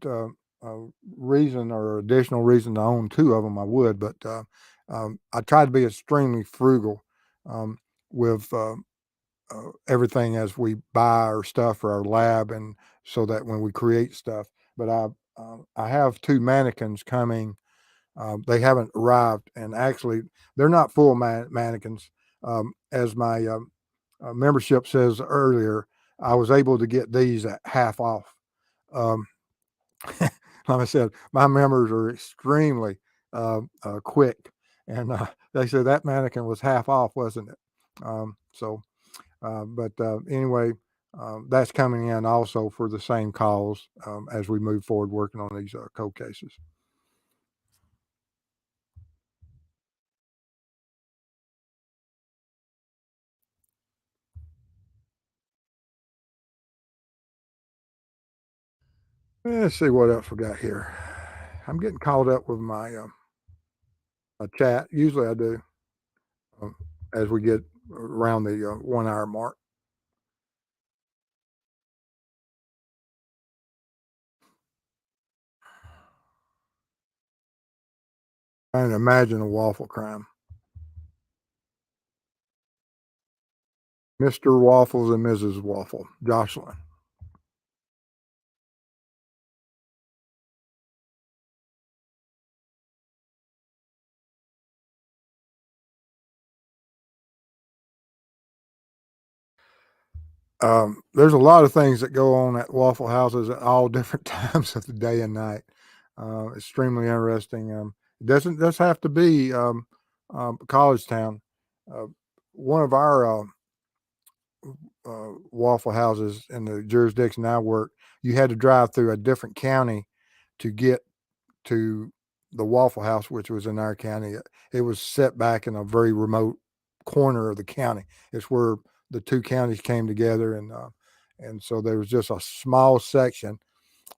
reason or additional reason to own 2 of them, I would. But I try to be extremely frugal um, with everything as we buy our stuff for our lab, and so that when we create stuff. But I have 2 mannequins coming. They haven't arrived, and actually, they're not full mannequins. As my membership says earlier, I was able to get these at half off. Um, like I said, my members are extremely quick, and they said that mannequin was half off, wasn't it? But anyway, that's coming in also for the same cause as we move forward working on these cold cases. Let's see what else we got here. I'm getting caught up with my chat. Usually I do as we get around the 1 hour mark. Trying to imagine a waffle crime. Mr. Waffles and Mrs. Waffle, Jocelyn. There's a lot of things that go on at Waffle Houses at all different times of the day and night. Extremely interesting. It doesn't just have to be college town. Uh, one of our Waffle Houses in the jurisdiction I work, you had to drive through a different county to get to the Waffle House, which was in our county. It was set back in a very remote corner of the county. It's where the two counties came together, and so there was just a small section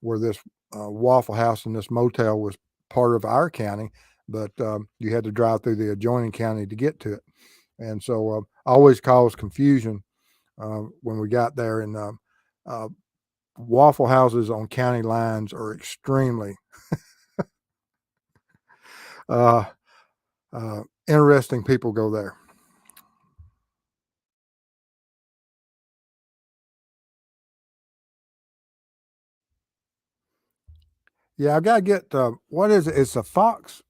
where this Waffle House and this motel was part of our county, but you had to drive through the adjoining county to get to it, and so always caused confusion when we got there. And uh, Waffle Houses on county lines are extremely uh, interesting. People go there. Yeah, I gotta get what is it? It's a fox.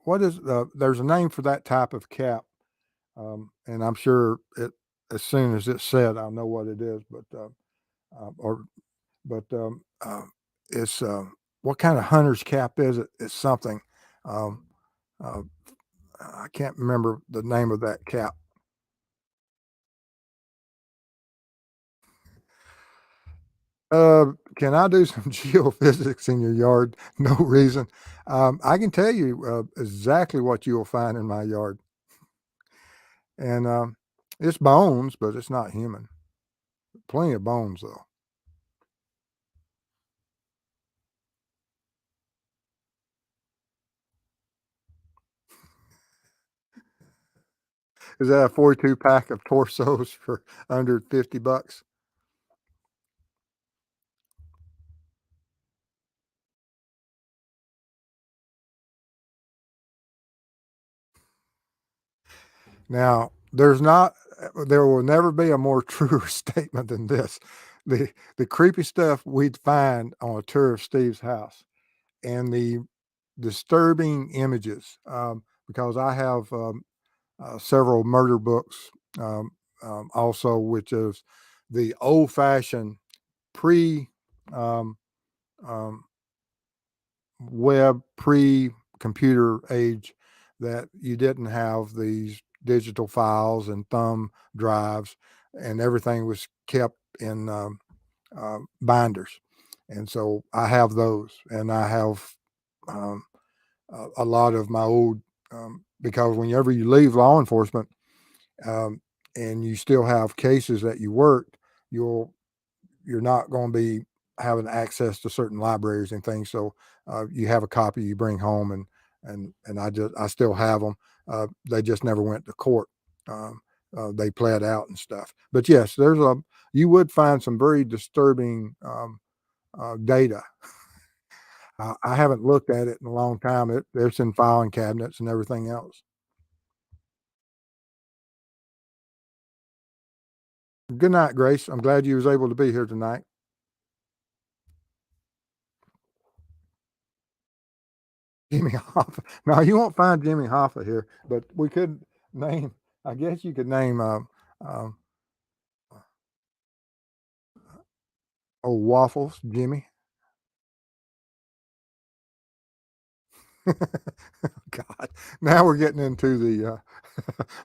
What is there's a name for that type of cap, and I'm sure it as soon as it's said, I'll know what it is. Or but it's what kind of hunter's cap is it? It's something. Um, uh, I can't remember the name of that cap. Can I do some geophysics in your yard? No reason. I can tell you exactly what you will find in my yard, and it's bones, but it's not human. Plenty of bones, though. Is that a 42 pack of torsos for under $50? Now, there will never be a more true statement than this. The creepy stuff we'd find on a tour of Steve's house and the disturbing images, because I have several murder books, also, which is the old fashioned pre um, um, web, pre computer age, that you didn't have these digital files and thumb drives, and everything was kept in binders. And so I have those, and I have um, a lot of my old, because whenever you leave law enforcement, um, and you still have cases that you worked, you'll you're not going to be having access to certain libraries and things. So you have a copy you bring home, and I still have them. They just never went to court. Um, they pled out and stuff. But yes, you would find some very disturbing data. I haven't looked at it in a long time. It's in filing cabinets and everything else. Good night, Grace. I'm glad you was able to be here tonight. Jimmy Hoffa. Now you won't find Jimmy Hoffa here, but we could name. I guess you could name um, old Waffles, Jimmy. God, now we're getting into the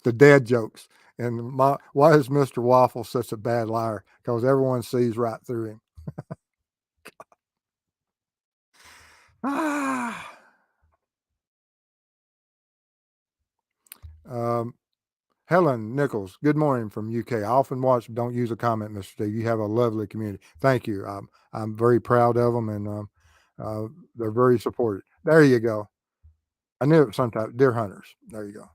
the dad jokes. And why is Mr. Waffle such a bad liar? Because everyone sees right through him. Ah. Um, Helen Nichols, good morning from UK. I often watch Don't Use a Comment, Mr. Steve. You have a lovely community. Thank you. I'm very proud of them, and they're very supportive. There you go. I knew it was sometime. Deer hunters. There you go.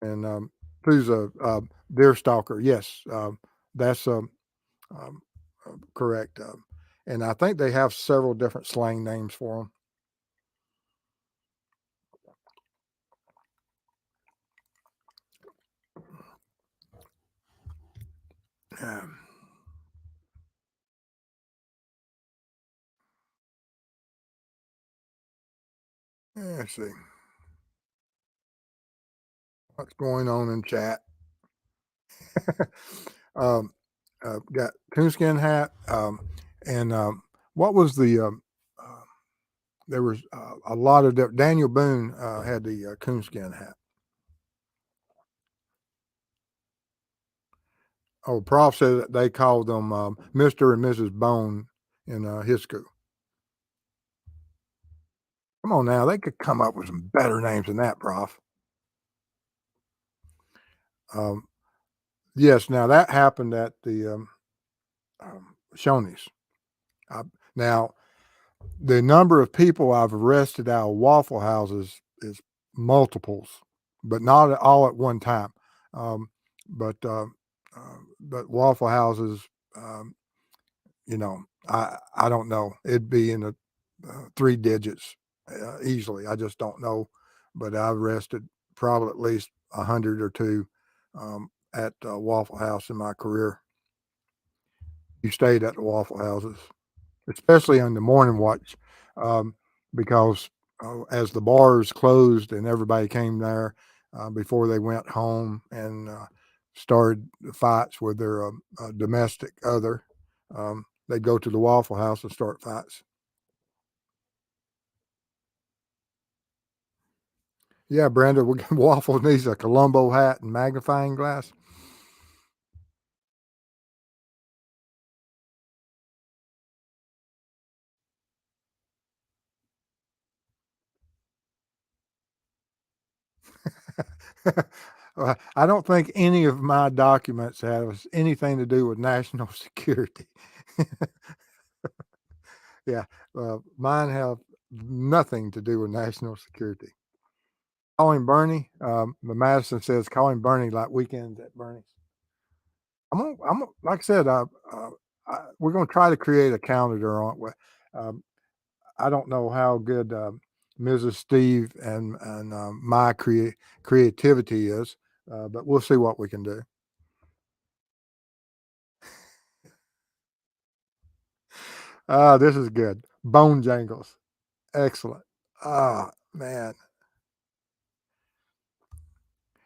and who's a deer stalker. Yes, that's um, correct. And I think they have several different slang names for them. Let's see what's going on in chat. Got coonskin hat, and what was the there was a lot of Daniel Boone had the coonskin hat. Oh, Prof said that they called them Mr. and Mrs. Bone in his school. Come on now, they could come up with some better names than that, Prof. Yes, now that happened at the Shoney's. Now, the number of people I've arrested out of Waffle Houses is multiples, but not all at one time. Um, but uh, but Waffle Houses, um, I don't know. It'd be in the three digits easily. I just don't know. But I've arrested probably at least 100 or two at Waffle House in my career. You stayed at the Waffle Houses, especially on the morning watch, um, because as the bars closed and everybody came there before they went home and started fights with their domestic other, they'd go to the Waffle House and start fights. Yeah, Brenda, Waffle needs a Columbo hat and magnifying glass. I don't think any of my documents have anything to do with national security. Yeah, mine have nothing to do with national security. Calling Bernie, the Madison says calling Bernie like weekends at Bernie's. Like I said, we're going to try to create a calendar on it. I don't know how good Mrs. Steve and my creativity is, but we'll see what we can do. This is good. Bone jangles. Excellent. Oh, man.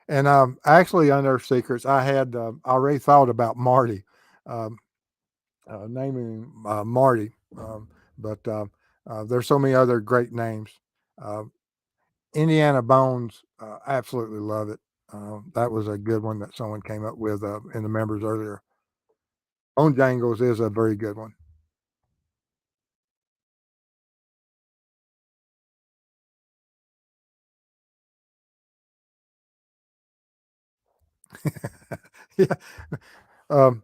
And actually, under secrets, I had already thought about Marty, um, naming Marty, but there's so many other great names. Uh, Indiana Bones, absolutely love it. That was a good one that someone came up with in the members earlier. Bone Jangles is a very good one. Yeah. Um,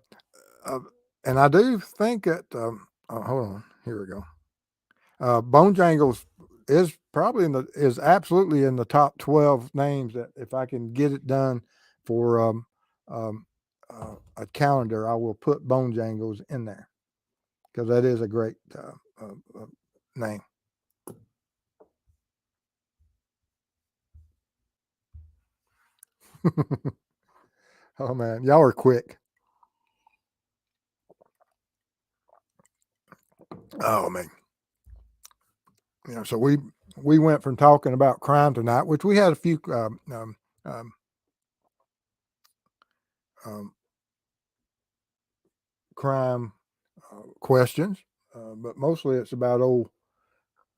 uh, and I do think that, hold on, here we go. Bone Jangles is absolutely in the top 12 names that if I can get it done for a calendar, I will put Bone Jangles in there because that is a great name. Oh man, y'all are quick. Oh man. So we went from talking about crime tonight, which we had a few um, um, crime questions, but mostly it's about old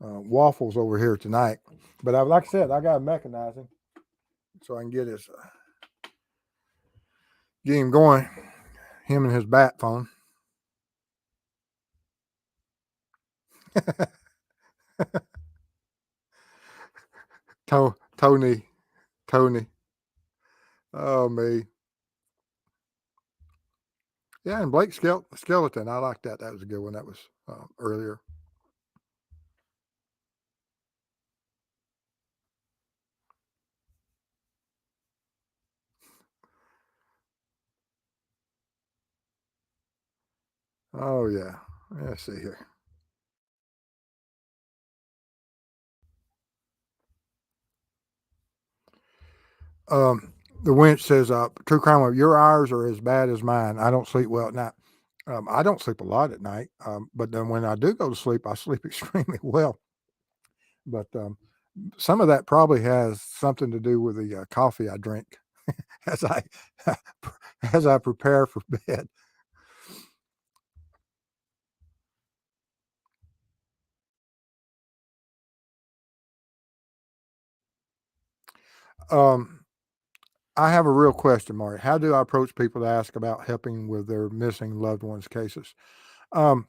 Waffles over here tonight. But like I said, I got to mechanize him so I can get him going. Him and his bat phone. Tony. Oh me. Yeah, and Blake Skeleton. I like that. That was a good one. That was earlier. Oh yeah. Let's see here. Um, the winch says, "True crime wave. Your hours are as bad as mine. I don't sleep well at night. I don't sleep a lot at night, but then when I do go to sleep, I sleep extremely well. But some of that probably has something to do with the coffee I drink as I as I prepare for bed. Um, I have a real question, Marty. How do I approach people to ask about helping with their missing loved ones cases? Um,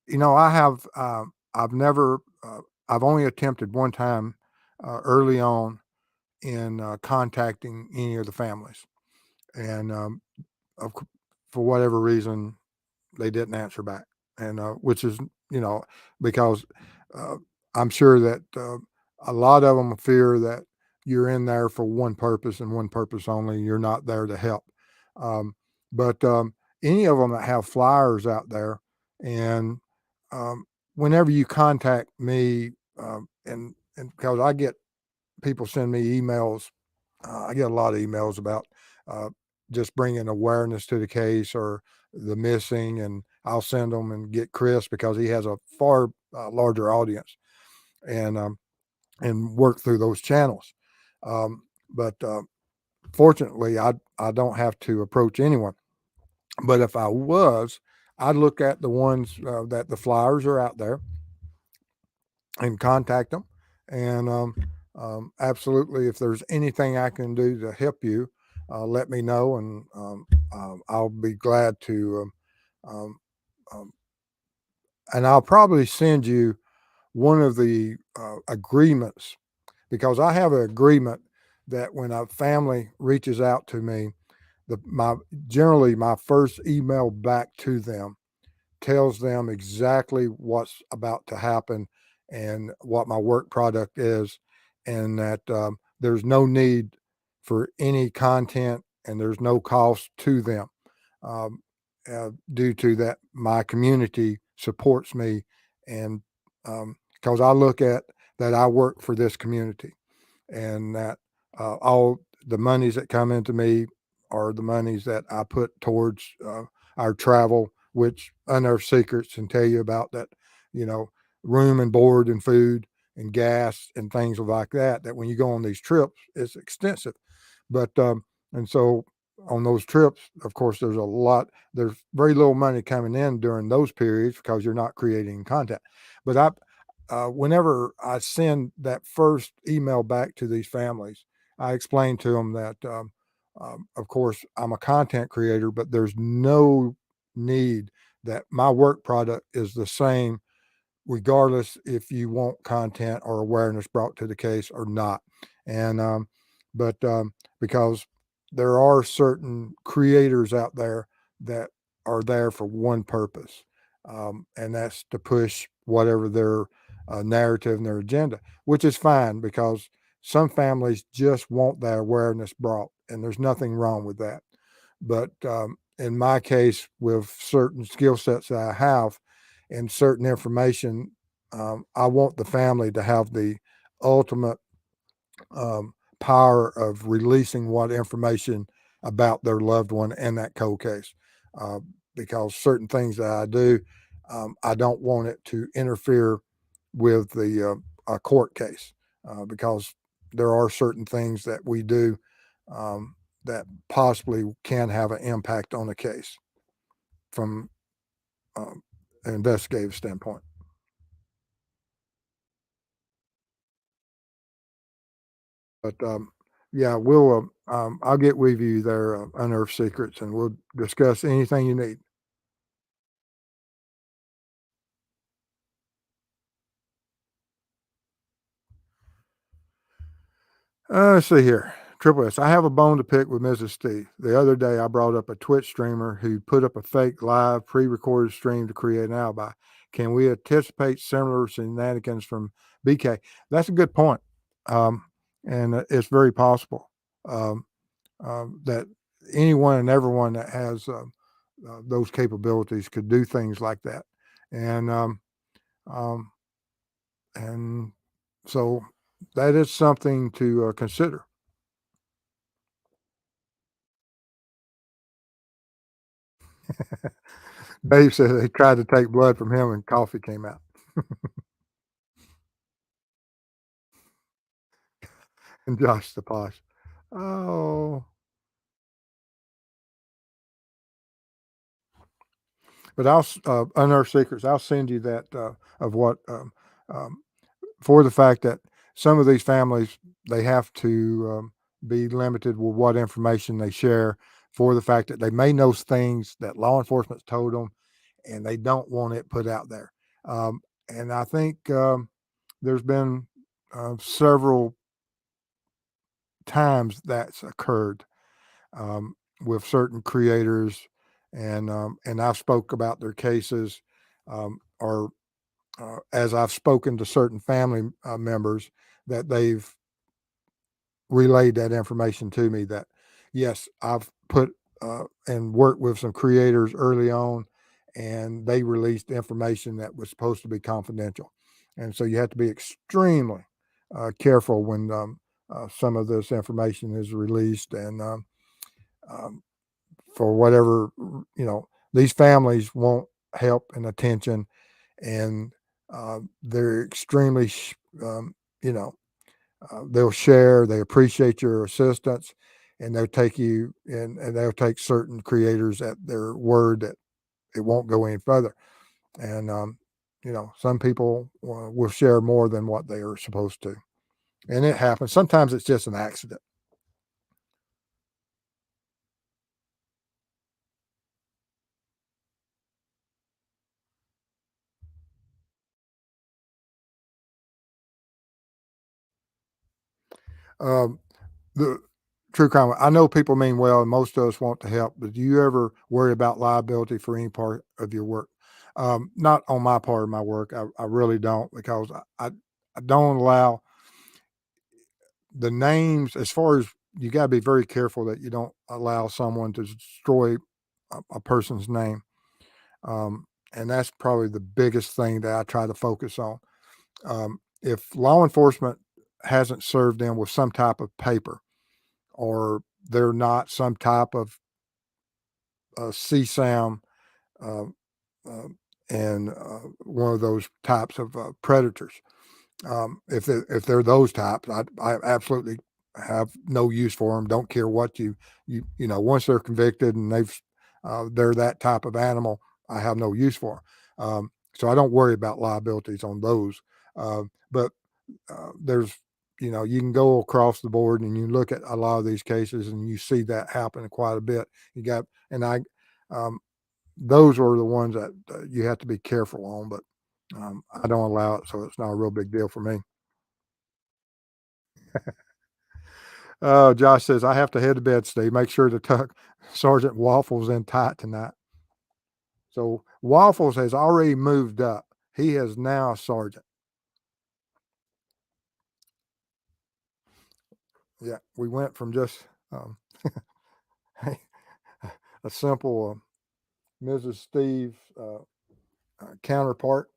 I have. I've never. I've only attempted one time early on in contacting any of the families, and of, for whatever reason, they didn't answer back, and which is you know because uh, I'm sure that a lot of them fear that you're in there for one purpose and one purpose only. You're not there to help. Um, but any of them that have flyers out there, and um, whenever you contact me, and because I get people send me emails, I get a lot of emails about uh, just bringing awareness to the case or the missing, and I'll send them and get Chris because he has a far larger audience, and work through those channels. But fortunately, I don't have to approach anyone. But if I was, I'd look at the ones that the flyers are out there and contact them. And absolutely, if there's anything I can do to help you, let me know, and I'll be glad to. Um, um, and I'll probably send you one of the agreements, because I have an agreement that when a family reaches out to me, my generally my first email back to them tells them exactly what's about to happen and what my work product is, and that there's no need for any content and there's no cost to them, um, due to that my community supports me, and because I look at that I work for this community, and that all the monies that come into me are the monies that I put towards our travel, which Unearth Secrets and tell you about that, you know, room and board and food and gas and things like that. That when you go on these trips, it's extensive, but and so on those trips, of course, there's very little money coming in during those periods because you're not creating content. But whenever I send that first email back to these families, I explain to them that, of course, I'm a content creator, but there's no need, that my work product is the same regardless if you want content or awareness brought to the case or not. And but because there are certain creators out there that are there for one purpose, and that's to push whatever their narrative and their agenda, which is fine because some families just want that awareness brought, and there's nothing wrong with that. But in my case, with certain skill sets that I have and certain information, I want the family to have the ultimate power of releasing what information about their loved one in that cold case. Uh, because certain things that I do, I don't want it to interfere with the court case, because there are certain things that we do that possibly can have an impact on the case from um, an investigative standpoint. But yeah, I'll get with you there, Unearth Secrets, and we'll discuss anything you need. Let's see here. Triple S. I have a bone to pick with Mrs. Steve. The other day, I brought up a Twitch streamer who put up a fake live pre-recorded stream to create an alibi. Can we anticipate similar shenanigans from BK? That's a good point, um, and it's very possible that anyone and everyone that has those capabilities could do things like that. And um, and so that is something to consider. Dave said they tried to take blood from him and coffee came out. And Josh the Posh. Oh, but I'll unearth secrets. I'll send you that of what um, for the fact that some of these families they have to be limited with what information they share for the fact that they may know things that law enforcement told them and they don't want it put out there. And I think there's been several times that's occurred with certain creators, and I've spoke about their cases, or as I've spoken to certain family members that they've relayed that information to me. That yes, I've put and worked with some creators early on, and they released information that was supposed to be confidential, and so you have to be extremely careful when some of this information is released, and um, for whatever these families want help and attention, and they're extremely you know they'll share, they appreciate your assistance, and they'll take you and they'll take certain creators at their word that it won't go any further. And some people will share more than what they are supposed to, and it happens. Sometimes it's just an accident. um, the true crime, I know people mean well, and most of us want to help, but do you ever worry about liability for any part of your work? Not on my part of my work. I really don't, because I don't allow the names. As far as, you got to be very careful that you don't allow someone to destroy a person's name. And that's probably the biggest thing that I try to focus on. If law enforcement hasn't served them with some type of paper, or they're not some type of CSAM, uh, uh, and one of those types of predators. If they're those types, I absolutely have no use for them. Don't care what once they're convicted and they're that type of animal, I have no use for them. So I don't worry about liabilities on those. But there's you can go across the board and you look at a lot of these cases and you see that happen quite a bit. You got and I um, Those are the ones that you have to be careful on, but I don't allow it, so it's not a real big deal for me. Josh says I have to head to bed, Steve. Make sure to tuck Sergeant Waffles in tight tonight. So Waffles has already moved up. He is now a sergeant. Yeah, we went from just a simple Mrs. Steve counterpart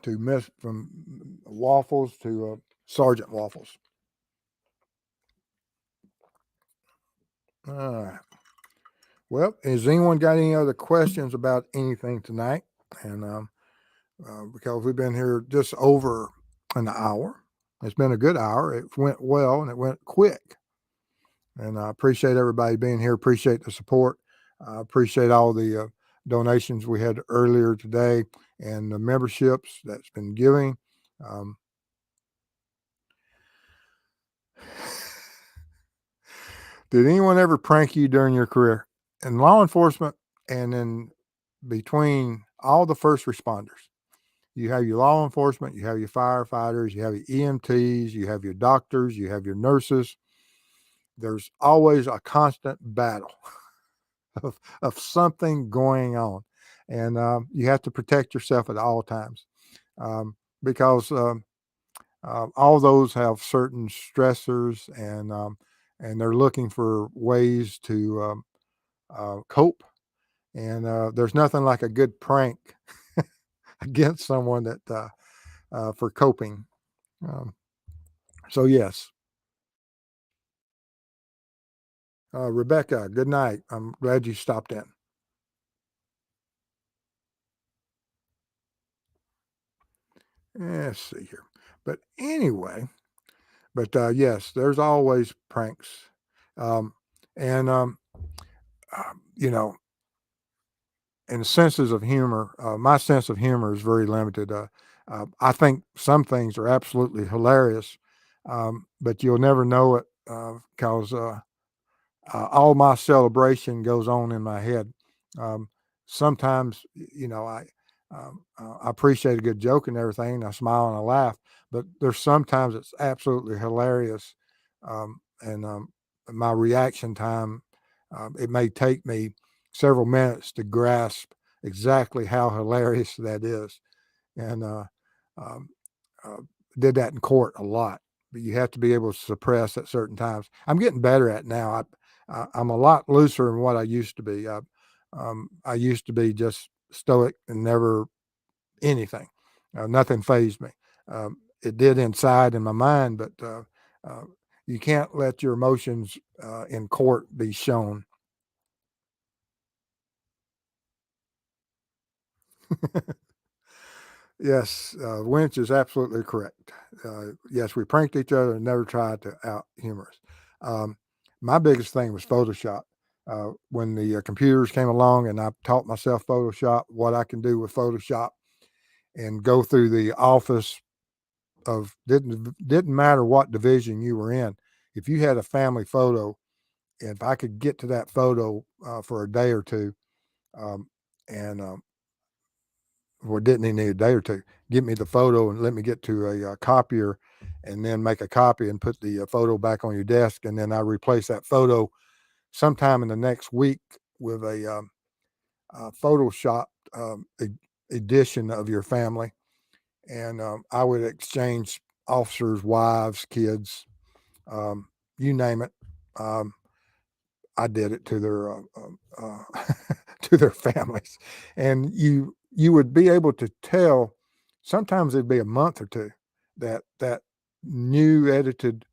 to Miss from Waffles to Sergeant Waffles. All right. Well, has anyone got any other questions about anything tonight? And because we've been here just over an hour, it's been a good hour. It went well and it went quick. And I appreciate everybody being here. Appreciate the support. I appreciate all the donations we had earlier today and the memberships that's been giving. Um, did anyone ever prank you during your career in law enforcement and in between all the first responders? You have your law enforcement, you have your firefighters, you have your EMTs, you have your doctors, you have your nurses. There's always a constant battle of something going on. And you have to protect yourself at all times, because all those have certain stressors, and they're looking for ways to cope. And there's nothing like a good prank against someone that for coping. Um, so yes, Rebecca, good night. I'm glad you stopped in. Let's see here. But anyway, yes, there's always pranks. Um, and, you know, and senses of humor, my sense of humor is very limited. I think some things are absolutely hilarious, but you'll never know it because all my celebration goes on in my head. Um, sometimes, I appreciate a good joke and everything. I smile and I laugh, but there's sometimes it's absolutely hilarious, and my reaction time. It may take me several minutes to grasp exactly how hilarious that is, and um, uh, did that in court a lot. But you have to be able to suppress at certain times. I'm getting better at it now. I'm a lot looser than what I used to be. I used to be just stoic and never anything. Nothing fazed me. It did inside in my mind, but uh, you can't let your emotions in court be shown. Yes, Winch is absolutely correct. Yes, we pranked each other and never tried to out humor us. Um, my biggest thing was Photoshop. When the computers came along and I taught myself Photoshop, what I can do with Photoshop, and go through the office of didn't matter what division you were in. If you had a family photo, if I could get to that photo for a day or two, um, and or didn't he need a day or two? Get me the photo and let me get to a, copier, and then make a copy and put the photo back on your desk, and then I replace that photo sometime in the next week with a Photoshop edition of your family, and I would exchange officers' wives, kids, um, you name it. Um, I did it to their to their families, and you would be able to tell. Sometimes it'd be a month or two that new edited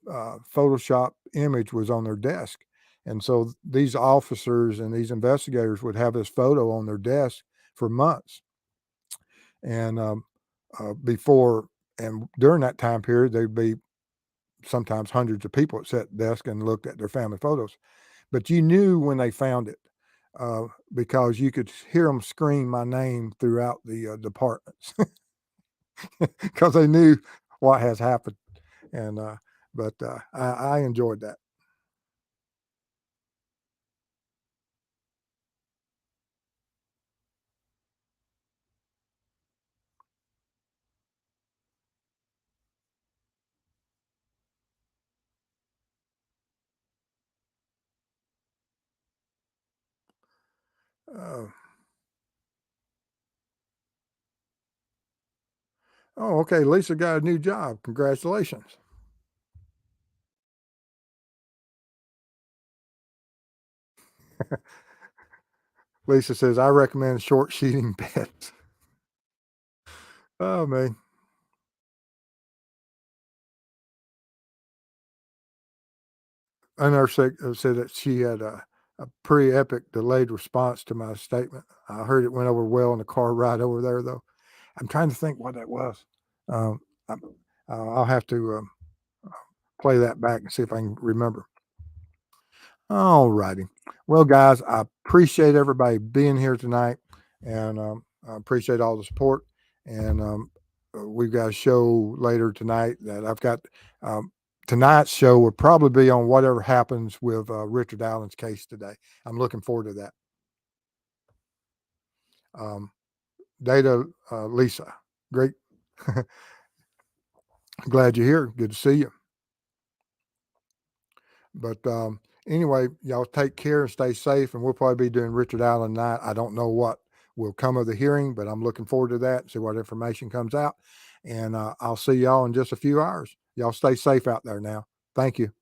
Photoshop image was on their desk, and so these officers and these investigators would have this photo on their desk for months, and before and during that time period, there'd be sometimes hundreds of people at that desk and looked at their family photos, but you knew when they found it because you could hear them scream my name throughout the departments because they knew what has happened. And but I enjoyed that. Uh, oh, okay. Lisa got a new job. Congratulations. Lisa says, I recommend short sheeting beds. Oh, man. I never said that she had a pretty epic delayed response to my statement. I heard it went over well in the car ride over there, though. I'm trying to think what that was. Um, I'm, I'll have to play that back and see if I can remember. All righty. Well, guys, I appreciate everybody being here tonight, and I appreciate all the support. And we've got a show later tonight that I've got. Um, tonight's show will probably be on whatever happens with Richard Allen's case today. I'm looking forward to that. Um, Data, Lisa, great. Glad you're here. Good to see you. But anyway, y'all take care and stay safe. And we'll probably be doing Richard Allen tonight. I don't know what will come of the hearing, but I'm looking forward to that. See what information comes out. And I'll see y'all in just a few hours. Y'all stay safe out there now. Thank you.